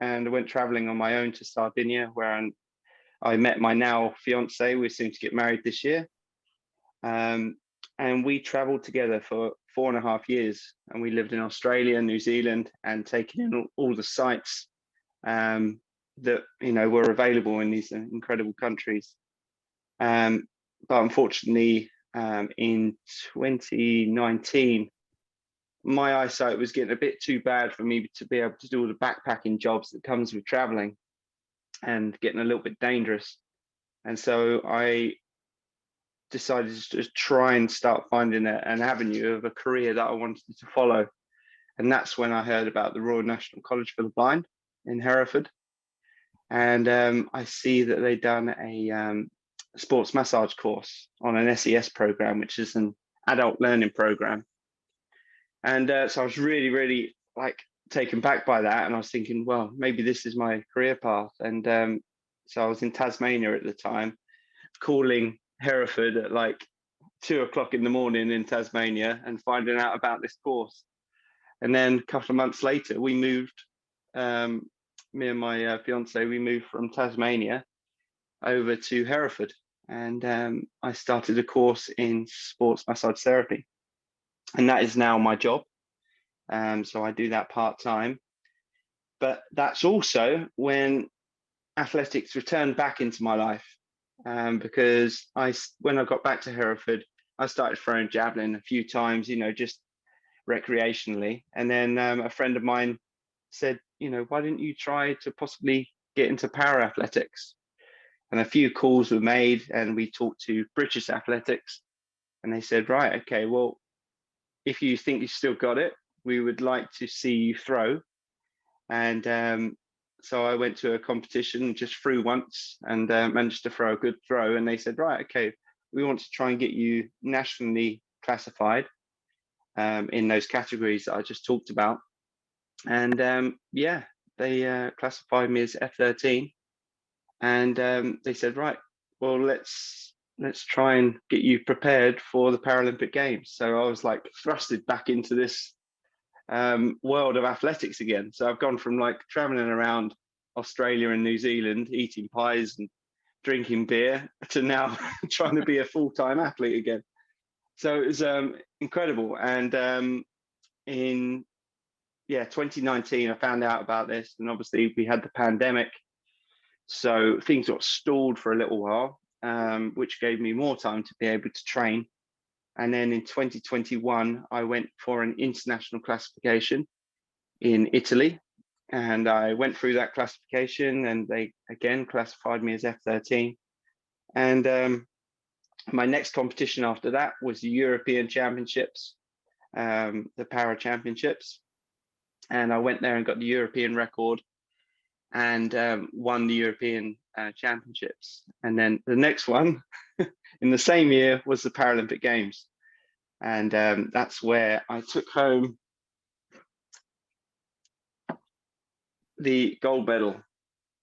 And I went traveling on my own to Sardinia, where I met my now fiance. We're soon to get married this year. And we traveled together for 4.5 years. And we lived in Australia, New Zealand, and taken in all the sites that, you know, were available in these incredible countries. But unfortunately, in 2019, my eyesight was getting a bit too bad for me to be able to do all the backpacking jobs that comes with traveling, and getting a little bit dangerous. And so I decided to try and start finding an avenue of a career that I wanted to follow. And that's when I heard about the Royal National College for the Blind in Hereford. And I see that they'd done a sports massage course on an SES program, which is an adult learning program. And so I was really, really like taken back by that. And I was thinking, well, maybe this is my career path. And so I was in Tasmania at the time, calling Hereford at like 2 o'clock in the morning in Tasmania and finding out about this course. And then a couple of months later, we moved, me and my fiance, we moved from Tasmania over to Hereford, and I started a course in sports massage therapy, and that is now my job. So I do that part-time, but that's also when athletics returned back into my life, because when I got back to Hereford, I started throwing javelin a few times, you know, just recreationally. And then a friend of mine said, you know, why didn't you try to possibly get into para athletics? And a few calls were made, and we talked to British Athletics, and they said, right, okay, well, if you think you still got it, we would like to see you throw. And so I went to a competition, just threw once, and managed to throw a good throw. And they said, right, okay, we want to try and get you nationally classified in those categories that I just talked about. And yeah, they classified me as F13, and they said, right, well, let's try and get you prepared for the Paralympic Games. So I was like thrusted back into this world of athletics again. So I've gone from like traveling around Australia and New Zealand, eating pies and drinking beer, to now trying to be a full-time athlete again. So it was incredible. And in 2019, I found out about this, and obviously we had the pandemic, so things got stalled for a little while, which gave me more time to be able to train. And then in 2021, I went for an international classification in Italy, and I went through that classification, and they again classified me as F13. And my next competition after that was the European Championships, the Para Championships. And I went there and got the European record, and won the European Championships. And then the next one in the same year was the Paralympic Games. And that's where I took home the gold medal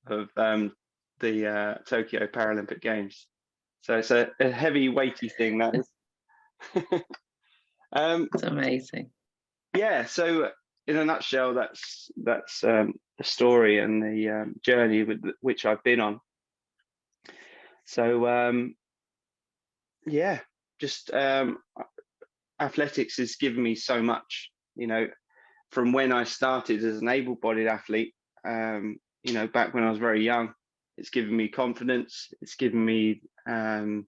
of the Tokyo Paralympic Games. So it's a heavy, weighty thing, that is. It's amazing. Yeah, so in a nutshell, that's the story and the journey with which I've been on. So yeah, just athletics has given me so much, you know, from when I started as an able-bodied athlete, you know, back when I was very young. It's given me confidence. It's given me the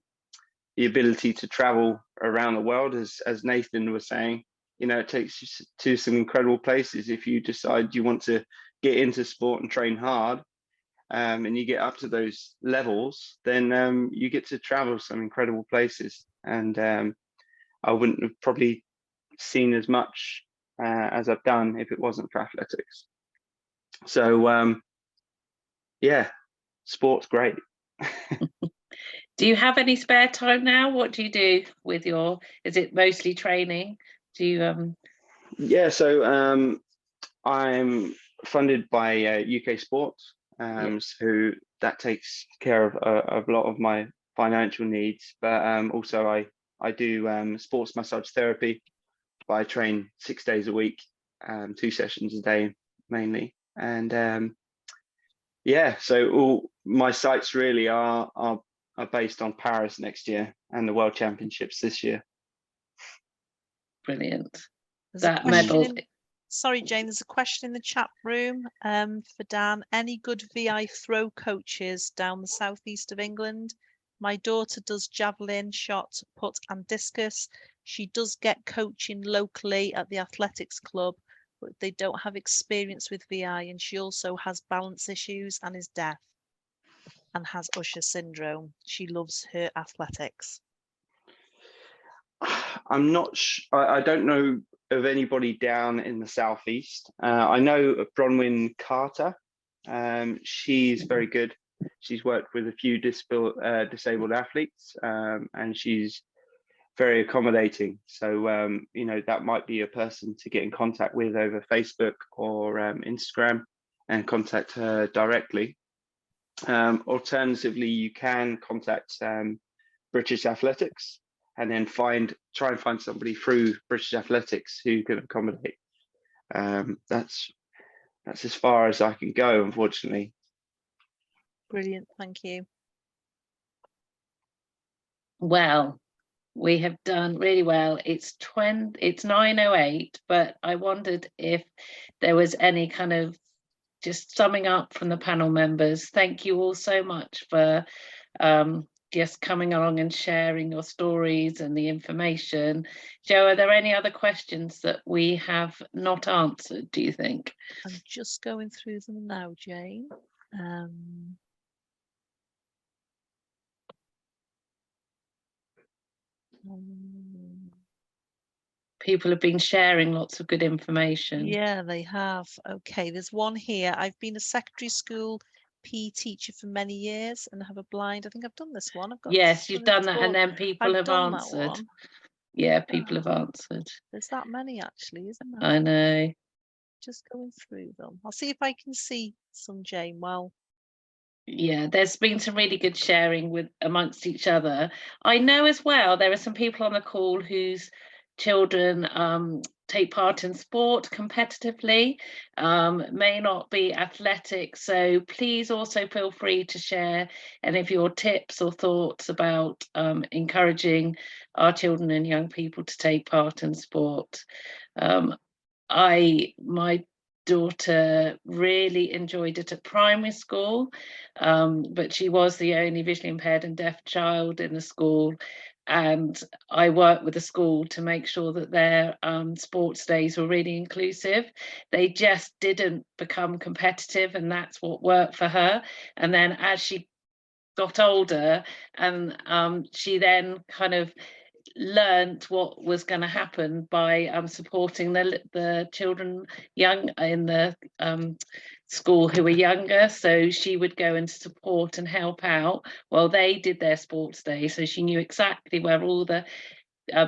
ability to travel around the world, as Nathan was saying. You know, it takes you to some incredible places if you decide you want to get into sport and train hard, and you get up to those levels, then you get to travel some incredible places. And I wouldn't have probably seen as much as I've done if it wasn't for athletics. So yeah, sport's great. Do you have any spare time now? What do you do with your, is it mostly training? Do you Yeah, so I'm funded by UK Sports, so that takes care of a lot of my financial needs. But also I do sports massage therapy. But I train 6 days a week, 2 sessions a day mainly. And yeah, so all my sights really are based on Paris next year and the World Championships this year. brilliant? There's That medal. Sorry, Jane, there's a question in the chat room for Dan. Any good VI throw coaches down the southeast of England? My daughter does javelin, shot, put and discus. She does get coaching locally at the athletics club, but they don't have experience with VI, and she also has balance issues and is deaf and has Usher syndrome. She loves her athletics. I'm not I don't know of anybody down in the southeast. I know of Bronwyn Carter. She's very good. She's worked with a few disabled athletes, and she's very accommodating. So you know, that might be a person to get in contact with over Facebook or Instagram and contact her directly. Alternatively, you can contact British Athletics and then try and find somebody through British Athletics who can accommodate. That's as far as I can go, unfortunately. Brilliant, thank you. Well, we have done really well. It's 9:08, but I wondered if there was any kind of just summing up from the panel members. Thank you all so much for just coming along and sharing your stories and the information. Jo, are there any other questions that we have not answered, do you think? I'm just going through them now, Jane. People have been sharing lots of good information. Yeah, they have. Okay, there's one here. I've been a secondary school PE teacher for many years and have a blind. I think I've done this one. I've got Yes, you've done that, and then people have done answered. Yeah, people have answered. There's that many actually, isn't there? I know. Just going through them. I'll see if I can see some, Jane. Well, yeah, there's been some really good sharing amongst each other. I know as well there are some people on the call whose children take part in sport competitively, may not be athletic, so please also feel free to share any of your tips or thoughts about encouraging our children and young people to take part in sport. My daughter really enjoyed it at primary school, but she was the only visually impaired and deaf child in the school, and I worked with the school to make sure that their sports days were really inclusive. They just didn't become competitive, and that's what worked for her. And then as she got older, and she then kind of learned what was going to happen by supporting the children young in the school who were younger. So she would go and support and help out while they did their sports day. So she knew exactly where all the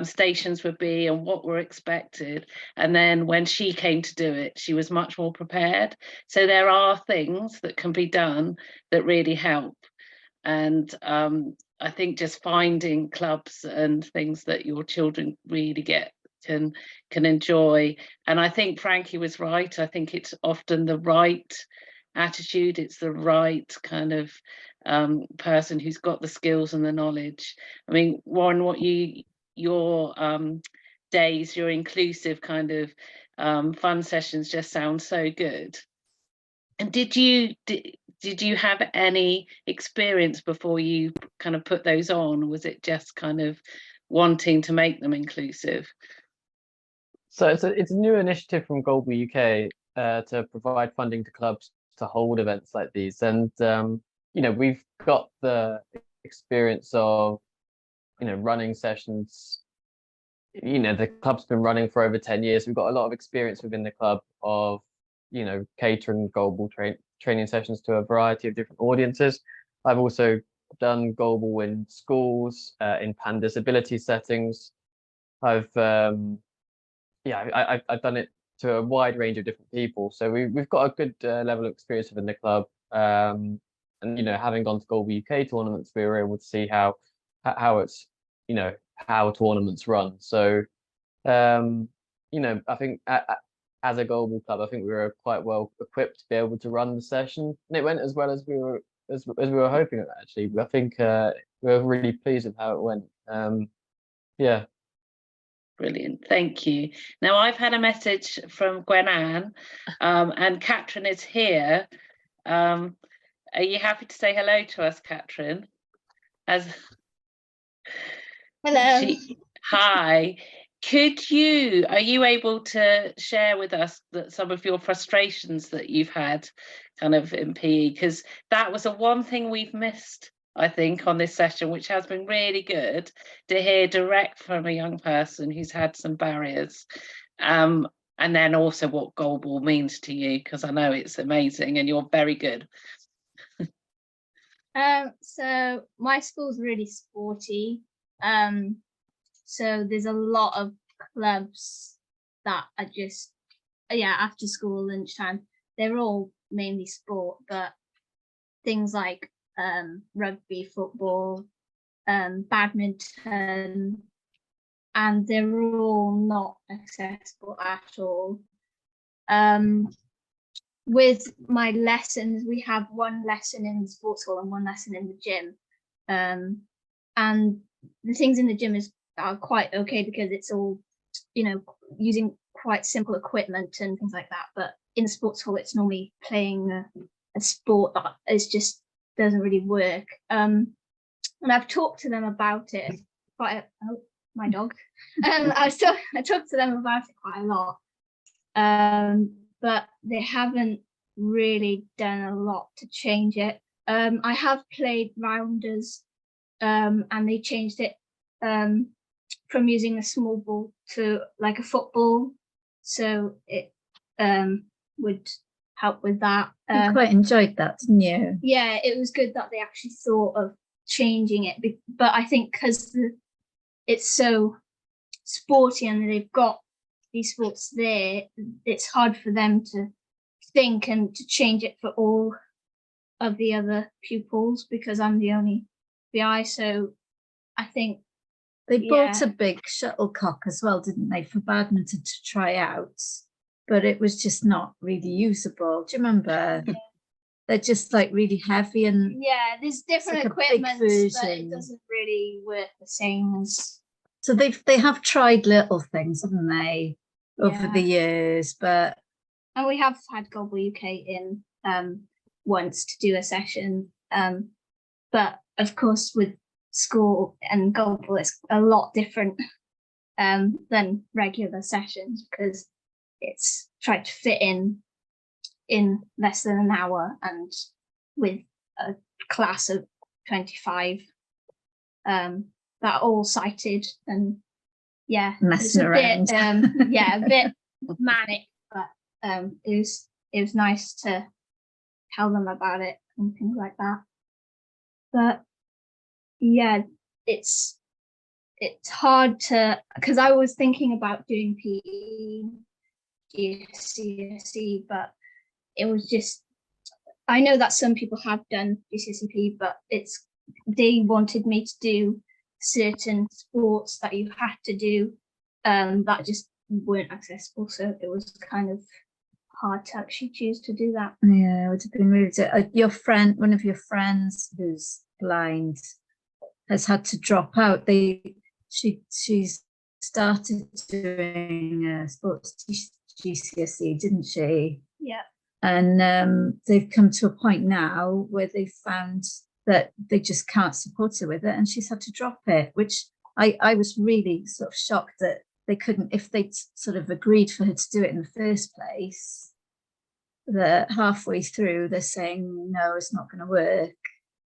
stations would be and what were expected. And then when she came to do it, she was much more prepared. So there are things that can be done that really help. And I think just finding clubs and things that your children really can enjoy. And I think Frankie was right. I think it's often the right attitude. It's the right kind of person who's got the skills and the knowledge. I mean, Warren, your days, your inclusive kind of fun sessions just sound so good. And did you have any experience before you kind of put those on, or was it just kind of wanting to make them inclusive? So it's a new initiative from Wellbeing UK to provide funding to clubs to hold events like these, and we've got the experience of running sessions. The club's been running for over 10 years. We've got a lot of experience within the club of catering global training sessions to a variety of different audiences. I've also done global in schools, in pan disability settings. I've done it to a wide range of different people. So we've got a good level of experience within the club. And having gone to Wellbeing UK tournaments, we were able to see how it's how tournaments run. So I think as a global club, I think we were quite well equipped to be able to run the session, and it went as well as we were hoping. Actually, I think we were really pleased with how it went. Yeah. Brilliant, thank you. Now I've had a message from Gwen-Anne, and Catherine is here. Are you happy to say hello to us, Catherine? Hello. Hi. Are you able to share with us some of your frustrations that you've had kind of in PE? Because that was one thing we've missed, I think, on this session, which has been really good to hear direct from a young person who's had some barriers. And then also what goalball means to you, because I know it's amazing and you're very good. So my school's really sporty. So there's a lot of clubs that are just, after school, lunchtime, they're all mainly sport, but things like rugby, football, badminton, and they're all not accessible at all. With my lessons, we have one lesson in the sports hall and one lesson in the gym. And the things in the gym are quite okay because it's all, you know, using quite simple equipment and things like that. But in the sports hall, it's normally playing a sport that just doesn't really work. And I've talked to them about it quite my dog. I talked to them about it quite a lot. But they haven't really done a lot to change it. I have played rounders, and they changed it from using a small ball to like a football, so it would help with that. You quite enjoyed that, didn't you? Yeah, it was good that they actually thought of changing it, but I think because it's so sporty and they've got these sports there, it's hard for them to think and to change it for all of the other pupils because I'm the only PI. So I think they bought a big shuttlecock as well, didn't they, for badminton to try out, but it was just not really usable. Do you remember? Yeah. They're just like really heavy, and there's different equipment, but it doesn't really work the same as. So they have tried little things, haven't they, over the years? But and we have had Global UK in once to do a session, but of course with school and Global it's a lot different than regular sessions because it's tried to fit in less than an hour and with a class of 25 that are all sighted and messing around. A bit manic, but it was nice to tell them about it and things like that. But it's hard to, because I was thinking about doing PE GCSE, but it was just, I know that some people have done GCSE PE, but they wanted me to do certain sports that you had to do that just weren't accessible, so it was kind of hard to actually choose to do that. Yeah, it would have been really your friend, one of your friends who's blind, has had to drop out. She's started doing sports GCSE, didn't she? Yeah. And they've come to a point now where they've found that they just can't support her with it, and she's had to drop it, which I was really sort of shocked that they couldn't, if they'd sort of agreed for her to do it in the first place, that halfway through they're saying, no, it's not going to work.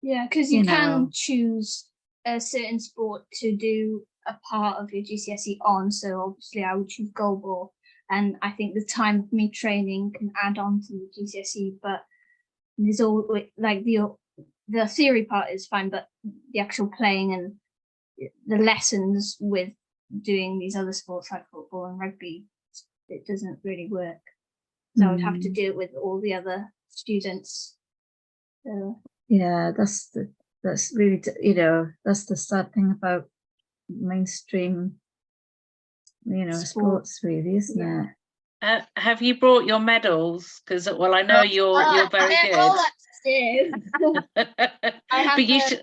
Yeah, because you can choose a certain sport to do a part of your GCSE on, so obviously I would choose goalball, and I think the time of me training can add on to the GCSE, but there's all like the theory part is fine, but the actual playing and the lessons with doing these other sports like football and rugby, it doesn't really work. So I would have to do it with all the other students. Yeah, that's really, that's the sad thing about mainstream, sports really, isn't it? Have you brought your medals? Because I know you're very good. All upstairs. But you should.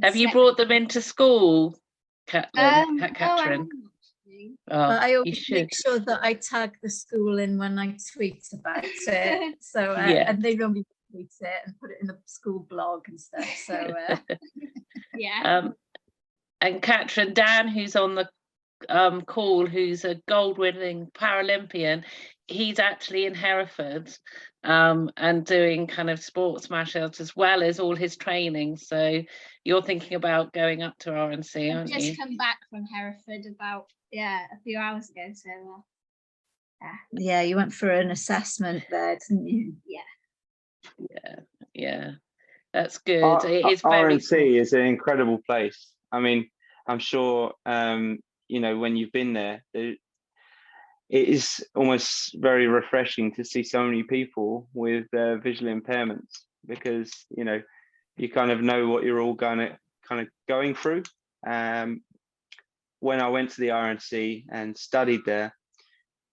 Have you brought them into school, Catherine? I always make sure that I tag the school in when I tweet about it. So and they normally tweet it and put it in the school blog and stuff. So and Catherine, Dan, who's on the call, who's a gold-winning Paralympian, he's actually in Hereford and doing kind of sports marshals as well as all his training. So you're thinking about going up to RNC, aren't you? I've just come back from Hereford about a few hours ago. So yeah, you went for an assessment there, didn't you? Yeah, that's good. RNC is an incredible place. I mean, I'm sure when you've been there, it is almost very refreshing to see so many people with visual impairments. because you kind of know what you're all going through. When I went to the RNC and studied there,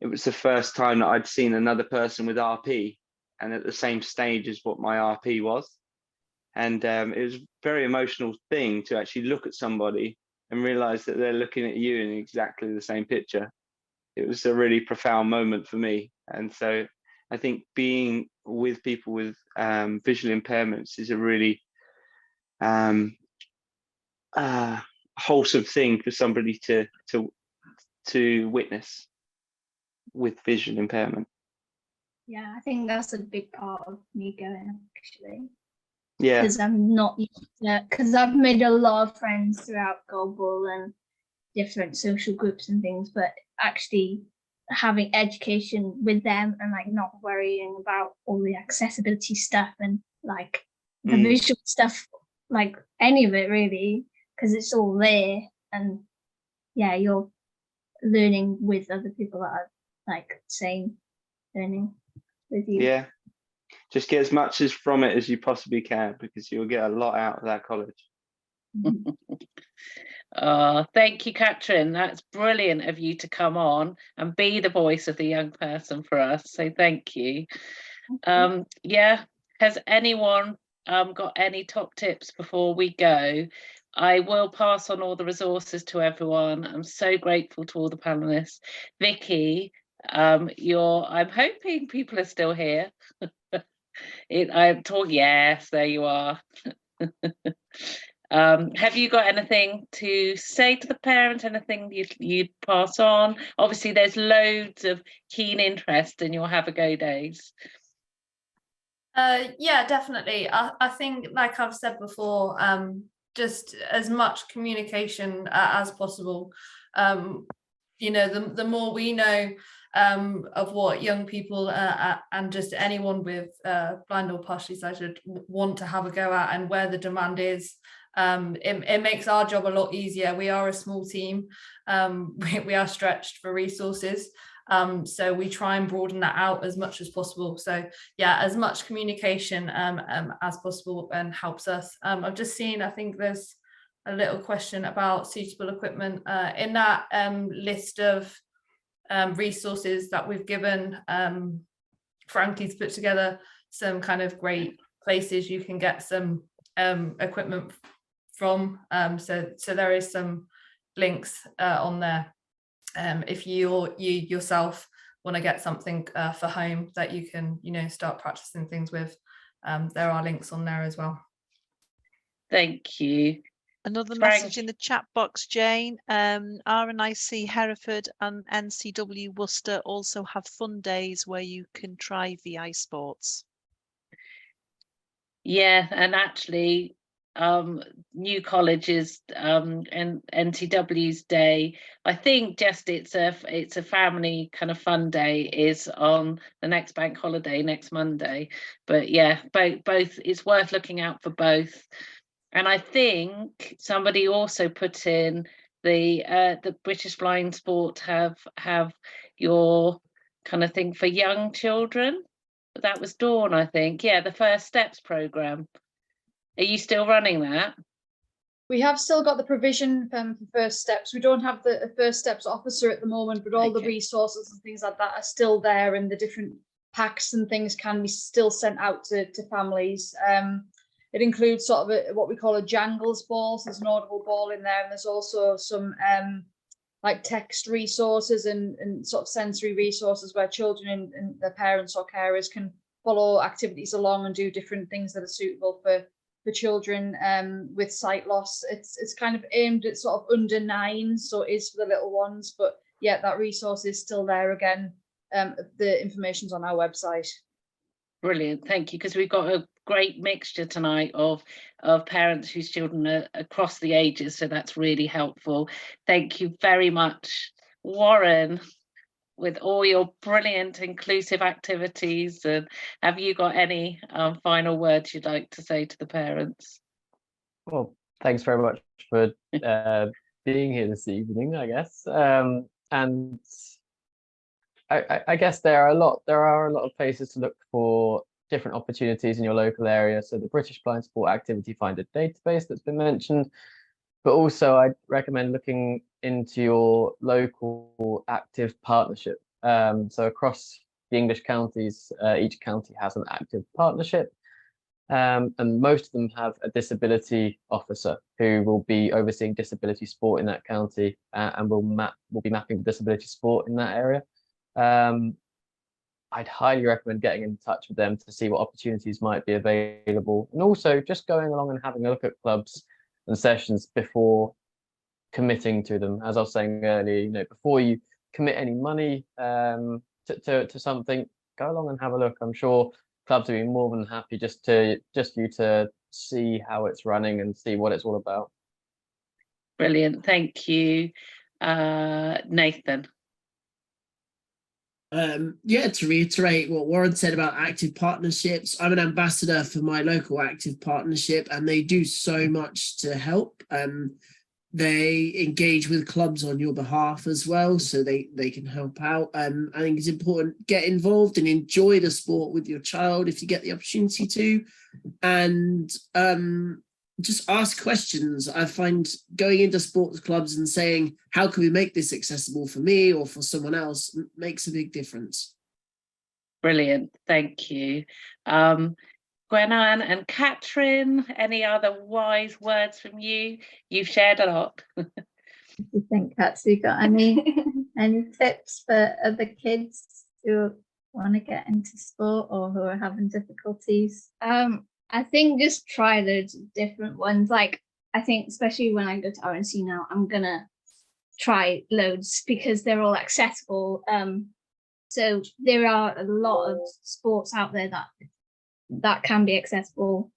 it was the first time that I'd seen another person with RP and at the same stage as what my RP was. And it was a very emotional thing to actually look at somebody and realize that they're looking at you in exactly the same picture. It was a really profound moment for me. And so I think being with people with visual impairments is a really wholesome thing for somebody to witness with visual impairment. Yeah, I think that's a big part of me going, actually. Yeah. Because I'm not used to, because I've made a lot of friends throughout Goalball and different social groups and things, but actually having education with them and like not worrying about all the accessibility stuff and like the visual stuff, like any of it really, because it's all there. And yeah, you're learning with other people that are like same learning with you. Yeah, just get as much as from it as you possibly can, because you'll get a lot out of that college. Thank you, Katrin. That's brilliant of you to come on and be the voice of the young person for us. So thank you. Yeah, has anyone got any top tips before we go? I will pass on all the resources to everyone. I'm so grateful to all the panelists. Vicky, I'm hoping people are still here. I'm talking, yes, there you are. Have you got anything to say to the parents, anything you'd pass on? Obviously, there's loads of keen interest in your Have a Go days. Yeah, definitely. I think, like I've said before, just as much communication as possible. The more we know of what young people and just anyone with blind or partially sighted want to have a go at and where the demand is, it makes our job a lot easier. We are a small team. We are stretched for resources. So we try and broaden that out as much as possible. So yeah, as much communication as possible and helps us. I've just seen, I think there's a little question about suitable equipment in that list of resources that we've given. Frankie's put together some kind of great places you can get some equipment from. So there is some links on there. If you yourself want to get something for home that you can, start practicing things with, there are links on there as well. Thank you. Another message in the chat box, Jane. RNIC Hereford and NCW Worcester also have fun days where you can try VI sports. Yeah, and actually New College's and NCW's day, I think just it's a family kind of fun day, is on the next bank holiday next Monday. But yeah, both it's worth looking out for both. And I think somebody also put in the British Blind Sport have your kind of thing for young children. That was Dawn, I think. Yeah, the First Steps program. Are you still running that? We have still got the provision for First Steps. We don't have the First Steps officer at the moment, but all the resources and things like that are still there, and the different packs and things can be still sent out to families. It includes sort of what we call a jangles ball. So there's an audible ball in there, and there's also some like text resources and sort of sensory resources where children and their parents or carers can follow activities along and do different things that are suitable for children with sight loss. It's kind of aimed at sort of under 9, so it is for the little ones. But yeah, that resource is still there again. The information's on our website. Brilliant, thank you, because we've got a great mixture tonight of parents whose children are across the ages, so that's really helpful. Thank you very much, Warren, with all your brilliant inclusive activities. And have you got any final words you'd like to say to the parents? Well, thanks very much for being here this evening, I guess. And I guess there are a lot of places to look for different opportunities in your local area. So the British Blind Sport Activity Finder database that's been mentioned, but also I'd recommend looking into your local active partnership. So across the English counties, each county has an active partnership. And most of them have a disability officer who will be overseeing disability sport in that county, and will be mapping disability sport in that area. I'd highly recommend getting in touch with them to see what opportunities might be available, and also just going along and having a look at clubs and sessions before committing to them. As I was saying earlier, you know, before you commit any money to something, go along and have a look. I'm sure clubs will be more than happy just for you to see how it's running and see what it's all about. Brilliant, thank you. Nathan. Yeah, to reiterate what Warren said about active partnerships, I'm an ambassador for my local active partnership, and they do so much to help. They engage with clubs on your behalf as well, so they can help out. I think it's important, get involved and enjoy the sport with your child if you get the opportunity to, and just ask questions. I find going into sports clubs and saying, how can we make this accessible for me or for someone else, makes a big difference. Brilliant, thank you. Gwenan and Catherine, any other wise words from you? You've shared a lot. What do you think, Kat? You got any tips for other kids who want to get into sport or who are having difficulties? I think just try those different ones. Like, I think especially when I go to RNC now, I'm gonna try loads because they're all accessible. So there are a lot of sports out there that can be accessible.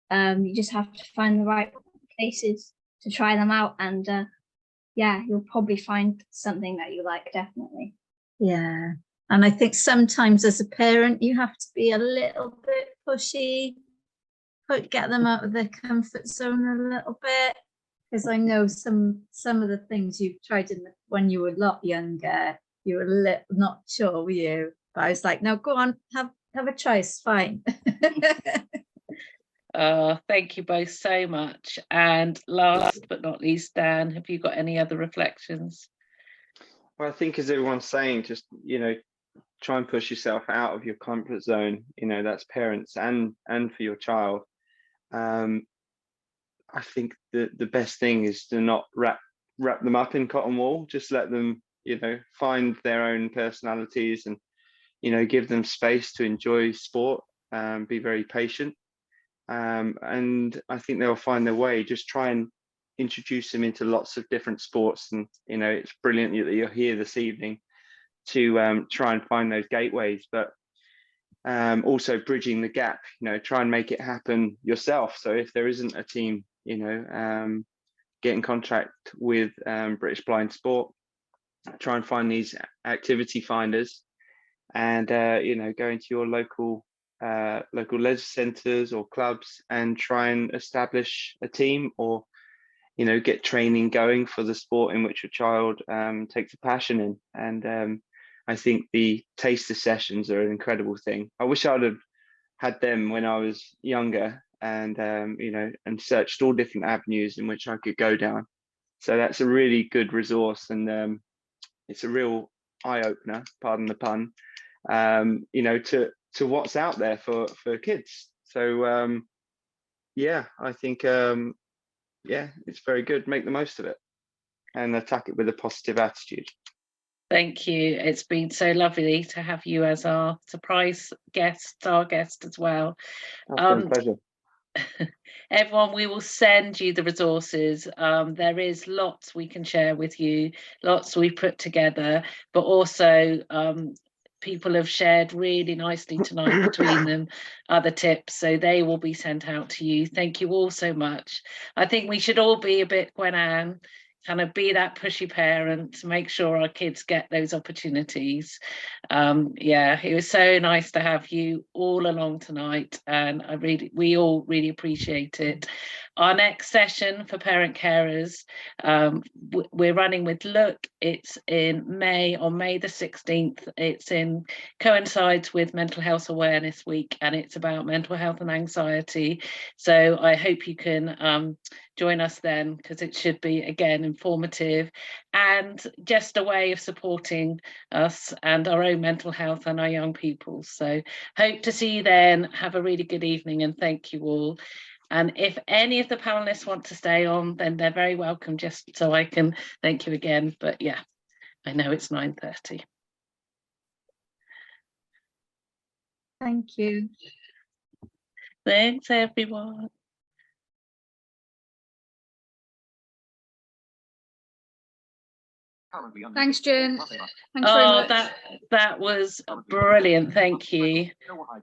You just have to find the right places to try them out, and yeah, you'll probably find something that you like, definitely. Yeah, and I think sometimes as a parent you have to be a little bit pushy, get them out of their comfort zone a little bit, because I know some of the things you've tried when you were a lot younger, you were not sure, were you? But I was like, no, go on, have a choice, fine. Thank you both so much. And last but not least, Dan, have you got any other reflections? Well, I think as everyone's saying, just, you know, try and push yourself out of your comfort zone. You know, that's parents and for your child. I think the best thing is to not wrap them up in cotton wool. Just let them, you know, find their own personalities and, you know, give them space to enjoy sport, be very patient. And I think they'll find their way. Just try and introduce them into lots of different sports. And, you know, it's brilliant that you're here this evening to try and find those gateways, but also bridging the gap, you know, try and make it happen yourself. So if there isn't a team, you know, get in contact with British Blind Sport, try and find these activity finders, and you know, go into your local leisure centres or clubs and try and establish a team, or, you know, get training going for the sport in which your child takes a passion in. And I think the taster sessions are an incredible thing. I wish I'd have had them when I was younger, and you know, and searched all different avenues in which I could go down. So that's a really good resource, and it's a real eye opener, pardon the pun, you know, to what's out there for kids. So yeah, I think yeah, it's very good. Make the most of it and attack it with a positive attitude. Thank you. It's been so lovely to have you as our surprise guest, star guest as well. It's been a pleasure. Everyone, we will send you the resources. There is lots we can share with you, lots we put together, but also people have shared really nicely tonight between them other tips, so they will be sent out to you. Thank you all so much. I think we should all be a bit Gwenan, kind of be that pushy parent to make sure our kids get those opportunities. Yeah, it was so nice to have you all along tonight, and we all really appreciate it. our next session for parent carers, we're running with Look. It's in May, on May the 16th. It's in coincides with Mental Health Awareness Week, and it's about mental health and anxiety. So I hope you can join us then, because it should be, again, informative and just a way of supporting us and our own mental health and our young people. So hope to see you then. Have a really good evening, and thank you all. And if any of the panelists want to stay on, then they're very welcome, just so I can thank you again. But yeah, I know it's 9:30. Thank you. Thanks, everyone. Thanks, Jen. Thanks very much. That was brilliant. Thank you.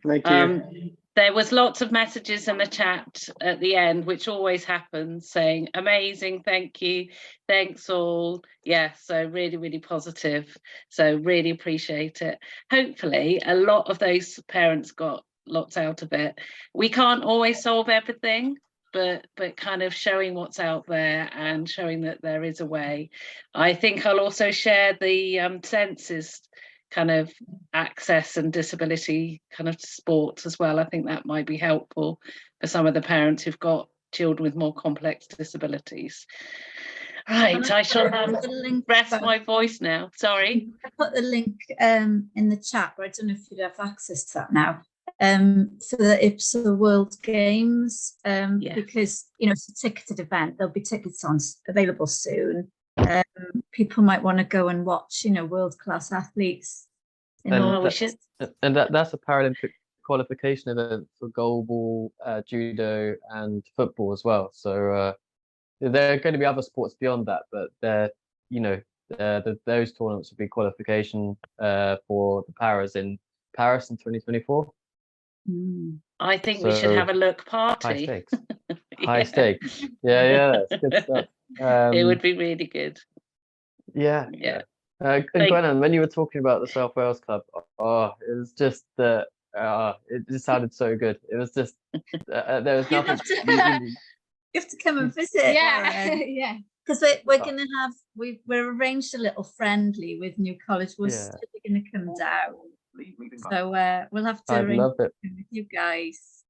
Thank you. There was lots of messages in the chat at the end, which always happens, saying amazing, thank you, thanks all. Yeah, so really, really positive. So really appreciate it. Hopefully a lot of those parents got lots out of it. We can't always solve everything, but kind of showing what's out there and showing that there is a way. I think I'll also share the senses kind of access and disability kind of sports as well. I think that might be helpful for some of the parents who've got children with more complex disabilities. Right, I shall rest my voice now. Sorry. I put the link in the chat, but I don't know if you'd have access to that now. For the IPSA World Games, because it's a ticketed event. There'll be tickets available soon. People might want to go and watch, world-class athletes. That's a Paralympic qualification event for goalball, judo, and football as well. So there are going to be other sports beyond that, but those tournaments will be qualification for the Paras in Paris in 2024 I think we should have a Look party. High stakes. High stakes. Yeah, that's good stuff. It would be really good. Yeah. And Gwennon, when you were talking about the South Wales Club, it was just it just sounded so good. It was just there was nothing. You have to come and visit. Yeah. Because we're going to have, we've arranged a little friendly with New College. We're going to come down. So we'll have to arrange it with you guys.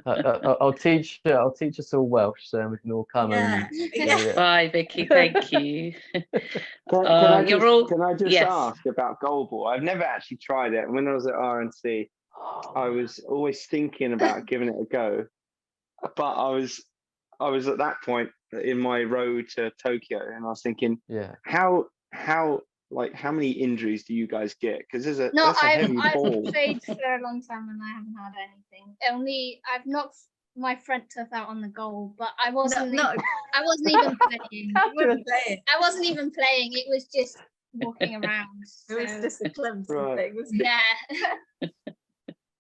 I'll teach us all Welsh, so we can all come. Bye, Vicky. Thank you. Can I just ask about goalball? I've never actually tried it. When I was at RNC, I was always thinking about giving it a go, but I was at that point in my road to Tokyo, and I was thinking, how many injuries do you guys get? Because that's a heavy ball. I've played for a long time and I haven't had anything. I've knocked my front tooth out on the goal, but I wasn't even playing. I wasn't even playing. It was just walking around. It was just a clumsy thing, wasn't it? Yeah.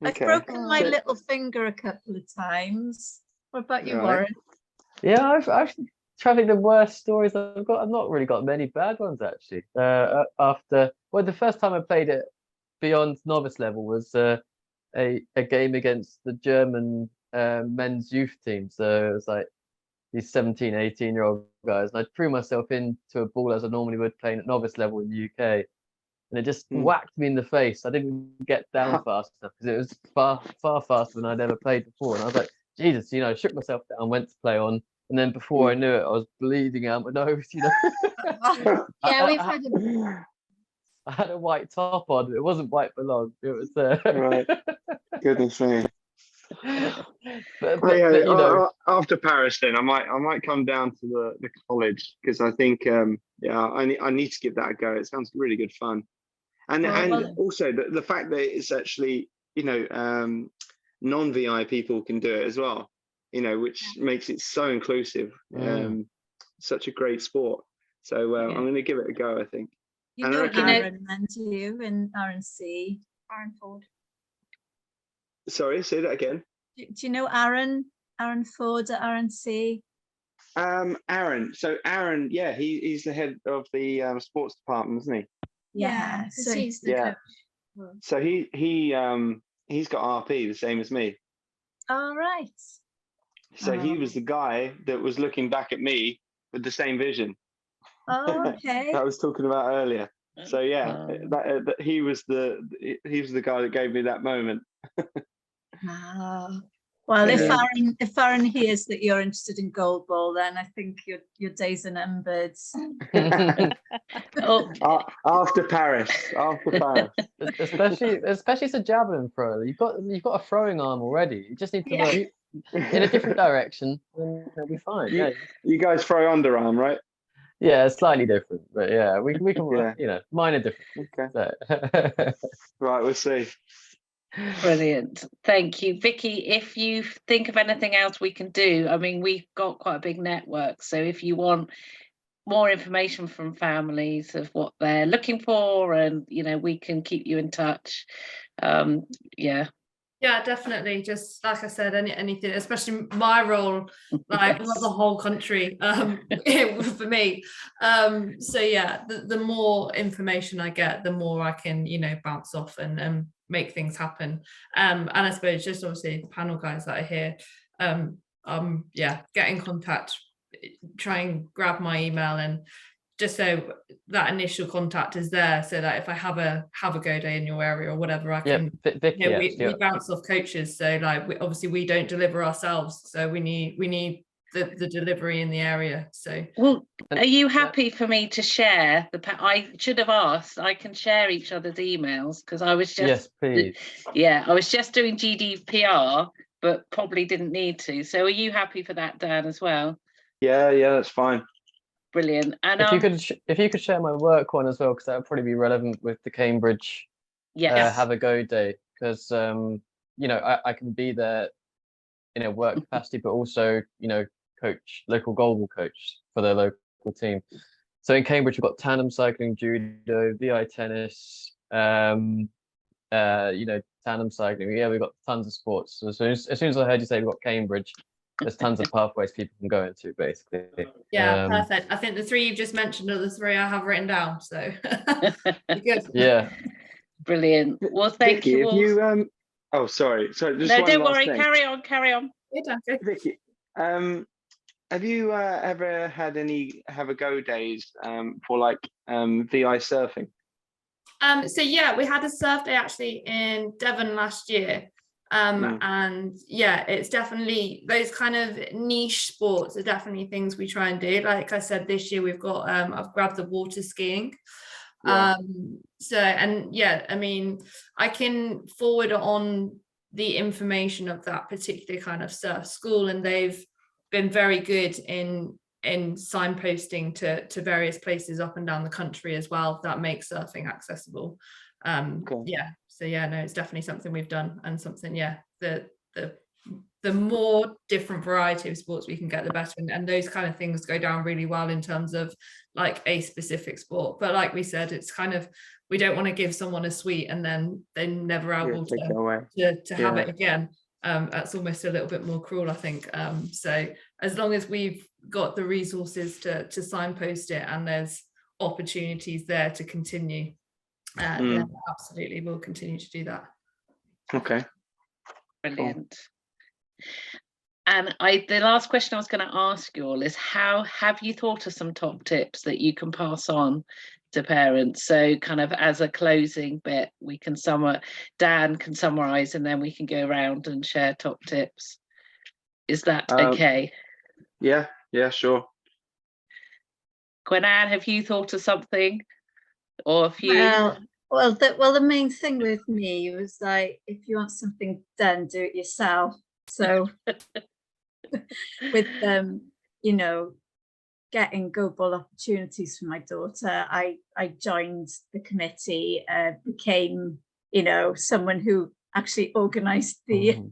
I've broken my little finger a couple of times. What about you, Warren? Yeah, I've trying to think the worst stories I've got. I've not really got many bad ones actually. The first time I played it beyond novice level was a game against the German men's youth team. So it was like these 17, 18-year-old guys, and I threw myself into a ball as I normally would playing at novice level in the UK, and it just whacked me in the face. I didn't get down fast enough because it was far faster than I'd ever played before, and I was like, Jesus, I shook myself down, went to play on. And then before I knew it, I was bleeding out my nose, Yeah, we've had I had a white top on. It wasn't white for long. It was right. Goodness me. but after Paris, then I might come down to the college, because I think I need to give that a go. It sounds really good fun, and also the fact that it's actually non-VI people can do it as well. Which makes it so inclusive. Such a great sport. So I'm going to give it a go, I think. Aaron, and you in RNC. Aaron Ford. Sorry, say that again. Do you know Aaron Ford at RNC? Aaron. So Aaron, he's the head of the sports department, isn't he? Yeah. So he's the coach. So he's got RP the same as me. All right. So he was the guy that was looking back at me with the same vision Oh, okay. that I was talking about earlier. So yeah, he was the guy that gave me that moment. Ah. Well, Yeah. if Aaron hears that you're interested in goalball, then I think your days are numbered. Oh, After Paris. especially as a javelin thrower, you've got a throwing arm already. You just need to work in a different direction, and it'll be fine. Yeah, You guys throw underarm, right? yeah, it's slightly different, but yeah, we can Yeah. you know, minor difference. Okay. So. Right, we'll see. brilliant. Thank you. Vicky, if you think of anything else we can do, I mean, we've got quite a big network. So if you want more information from families of what they're looking for, and, you know, we can keep you in touch. Yeah, definitely. Just like I said, anything, especially my role, like not the whole country, for me. So yeah, the more information I get, the more I can, you know, bounce off and make things happen. And I suppose just obviously the panel guys that are here, yeah, get in contact, try and grab my email, and just so that initial contact is there, so that if I have a go day in your area or whatever, I can. Vicky, You know, we bounce off coaches, so like obviously we don't deliver ourselves, so we need the delivery in the area. So, well, are you happy for me to share I should have asked. I can share each other's emails, because I was just, yes, please. Yeah, I was just doing GDPR, but probably didn't need to. So are you happy for that, Dan, as well? Yeah, that's fine. Brilliant. And if you could share my work one as well, because that would probably be relevant with the Cambridge have a go day, because you know, I can be there in a work capacity, but also, you know, coach local goalball coach for the local team. So in Cambridge we've got tandem cycling, judo, VI tennis, you know, tandem cycling. Yeah, we've got tons of sports. So as soon as I heard you say we've got Cambridge, there's tons of pathways people can go into, basically. yeah, perfect. I think the three you've just mentioned are the three I have written down, so good. Yeah, brilliant. Well, thank Vicky, you all. if you oh, sorry, just No, one don't last worry. thing. Carry on. Vicky, have you ever had any have a go days for like VI surfing? So yeah, we had a surf day actually in Devon last year. And yeah, it's definitely those kind of niche sports are definitely things we try and do. Like I said, this year we've got I've grabbed the water skiing. So, and yeah, I mean, I can forward on the information of that particular kind of surf school, and they've been very good in signposting to various places up and down the country as well that make surfing accessible. Yeah, so yeah, no, it's definitely something we've done, and something, yeah, the more different variety of sports we can get, the better, and those kind of things go down really well in terms of like a specific sport. But like we said, it's kind of, we don't want to give someone a sweet and then they're never able to have it again. That's almost a little bit more cruel, I think. So as long as we've got the resources to signpost it, and there's opportunities there to continue, then absolutely we'll continue to do that. Okay, Brilliant. And the last question I was going to ask you all is, how have you thought of some top tips that you can pass on to parents? So kind of as a closing bit, we can Dan can summarize, and then we can go around and share top tips. Is that okay? Yeah, sure. Gwen-Anne, have you thought of something, or a few? Well, the main thing with me was like, if you want something done, do it yourself. So with you know, getting goalball opportunities for my daughter, I joined the committee, became, you know, someone who actually organized the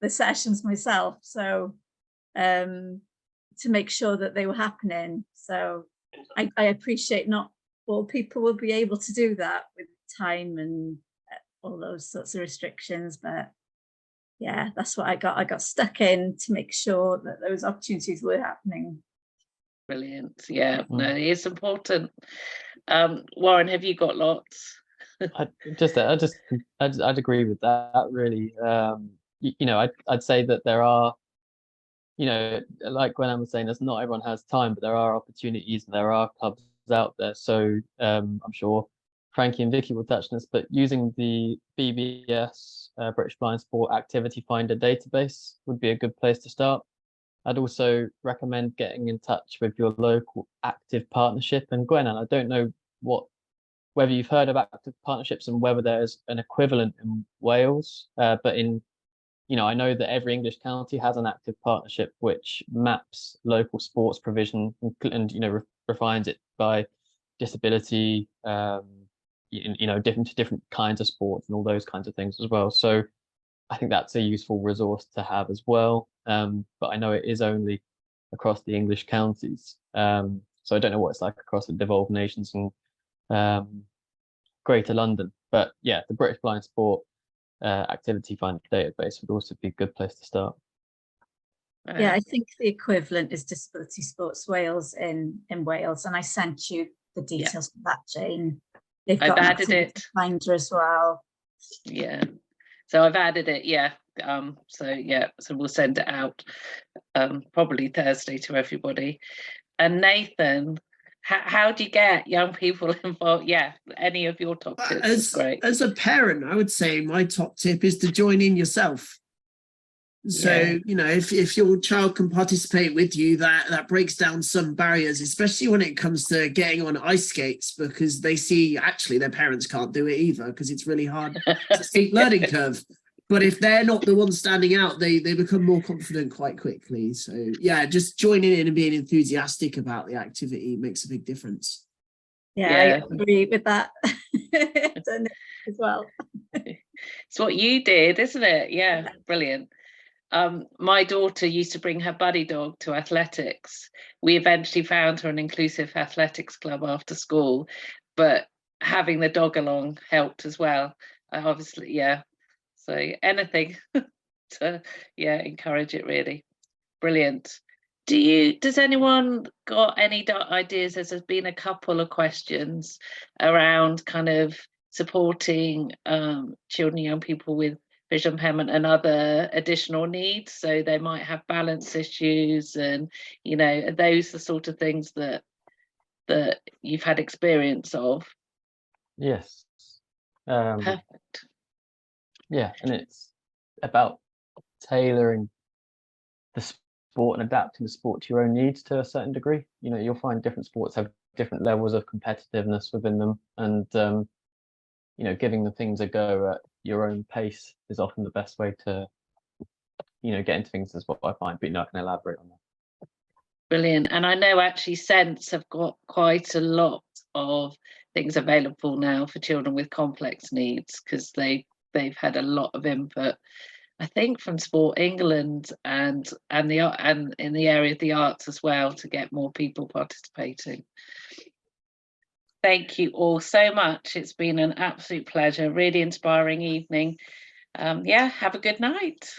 sessions myself, so to make sure that they were happening. So I appreciate not all people will be able to do that with time and all those sorts of restrictions, but yeah, that's what I got stuck in to make sure that those opportunities were happening. Brilliant. Yeah, no, it is important. Warren, have you got lots? I'd agree with that, really. You know, I'd say that there are, you know, like when I was saying, not everyone has time, but there are opportunities and there are clubs out there. So I'm sure Frankie and Vicky will touch on this, but using the BBS, British Blind Sport Activity Finder database would be a good place to start. I'd also recommend getting in touch with your local active partnership. And Gwennan, I don't know whether you've heard of active partnerships and whether there's an equivalent in Wales, but I know that every English county has an active partnership which maps local sports provision and refines it by disability, different kinds of sports and all those kinds of things as well. So I think that's a useful resource to have as well. But I know it is only across the English counties. So I don't know what it's like across the devolved nations and Greater London. But yeah, the British Blind Sport Activity Finder database would also be a good place to start. Yeah, I think the equivalent is Disability Sports Wales in Wales, and I sent you the details for that, Jane. They've got I've added it. Finder as well. Yeah, so I've added it. Yeah, so we'll send it out probably Thursday to everybody. And Nathan, how do you get young people involved? Yeah, any of your top tips is great. As a parent, I would say my top tip is to join in yourself. So, if your child can participate with you, that breaks down some barriers, especially when it comes to getting on ice skates, because they see actually their parents can't do it either because it's really hard. It's a steep learning curve. But if they're not the ones standing out, they become more confident quite quickly. So yeah, just joining in and being enthusiastic about the activity makes a big difference. Yeah. I agree with that as well. It's what you did, isn't it? Yeah, brilliant. My daughter used to bring her buddy dog to athletics. We eventually found her an inclusive athletics club after school, but having the dog along helped as well. Obviously, yeah. So anything to encourage it, really. Brilliant. Does anyone got any ideas? There's been a couple of questions around kind of supporting children and young people with visual impairment and other additional needs. So they might have balance issues, and are those the sort of things that you've had experience of? Yes. Perfect. Yeah, and it's about tailoring the sport and adapting the sport to your own needs to a certain degree. You'll find different sports have different levels of competitiveness within them, and giving the things a go at your own pace is often the best way to get into things, is what I find. But I can elaborate on that. Brilliant. And I know actually Sense have got quite a lot of things available now for children with complex needs, because they've had a lot of input, I think, from Sport England and in the area of the arts as well, to get more people participating. Thank you all so much. It's been an absolute pleasure. Really inspiring evening. Have a good night.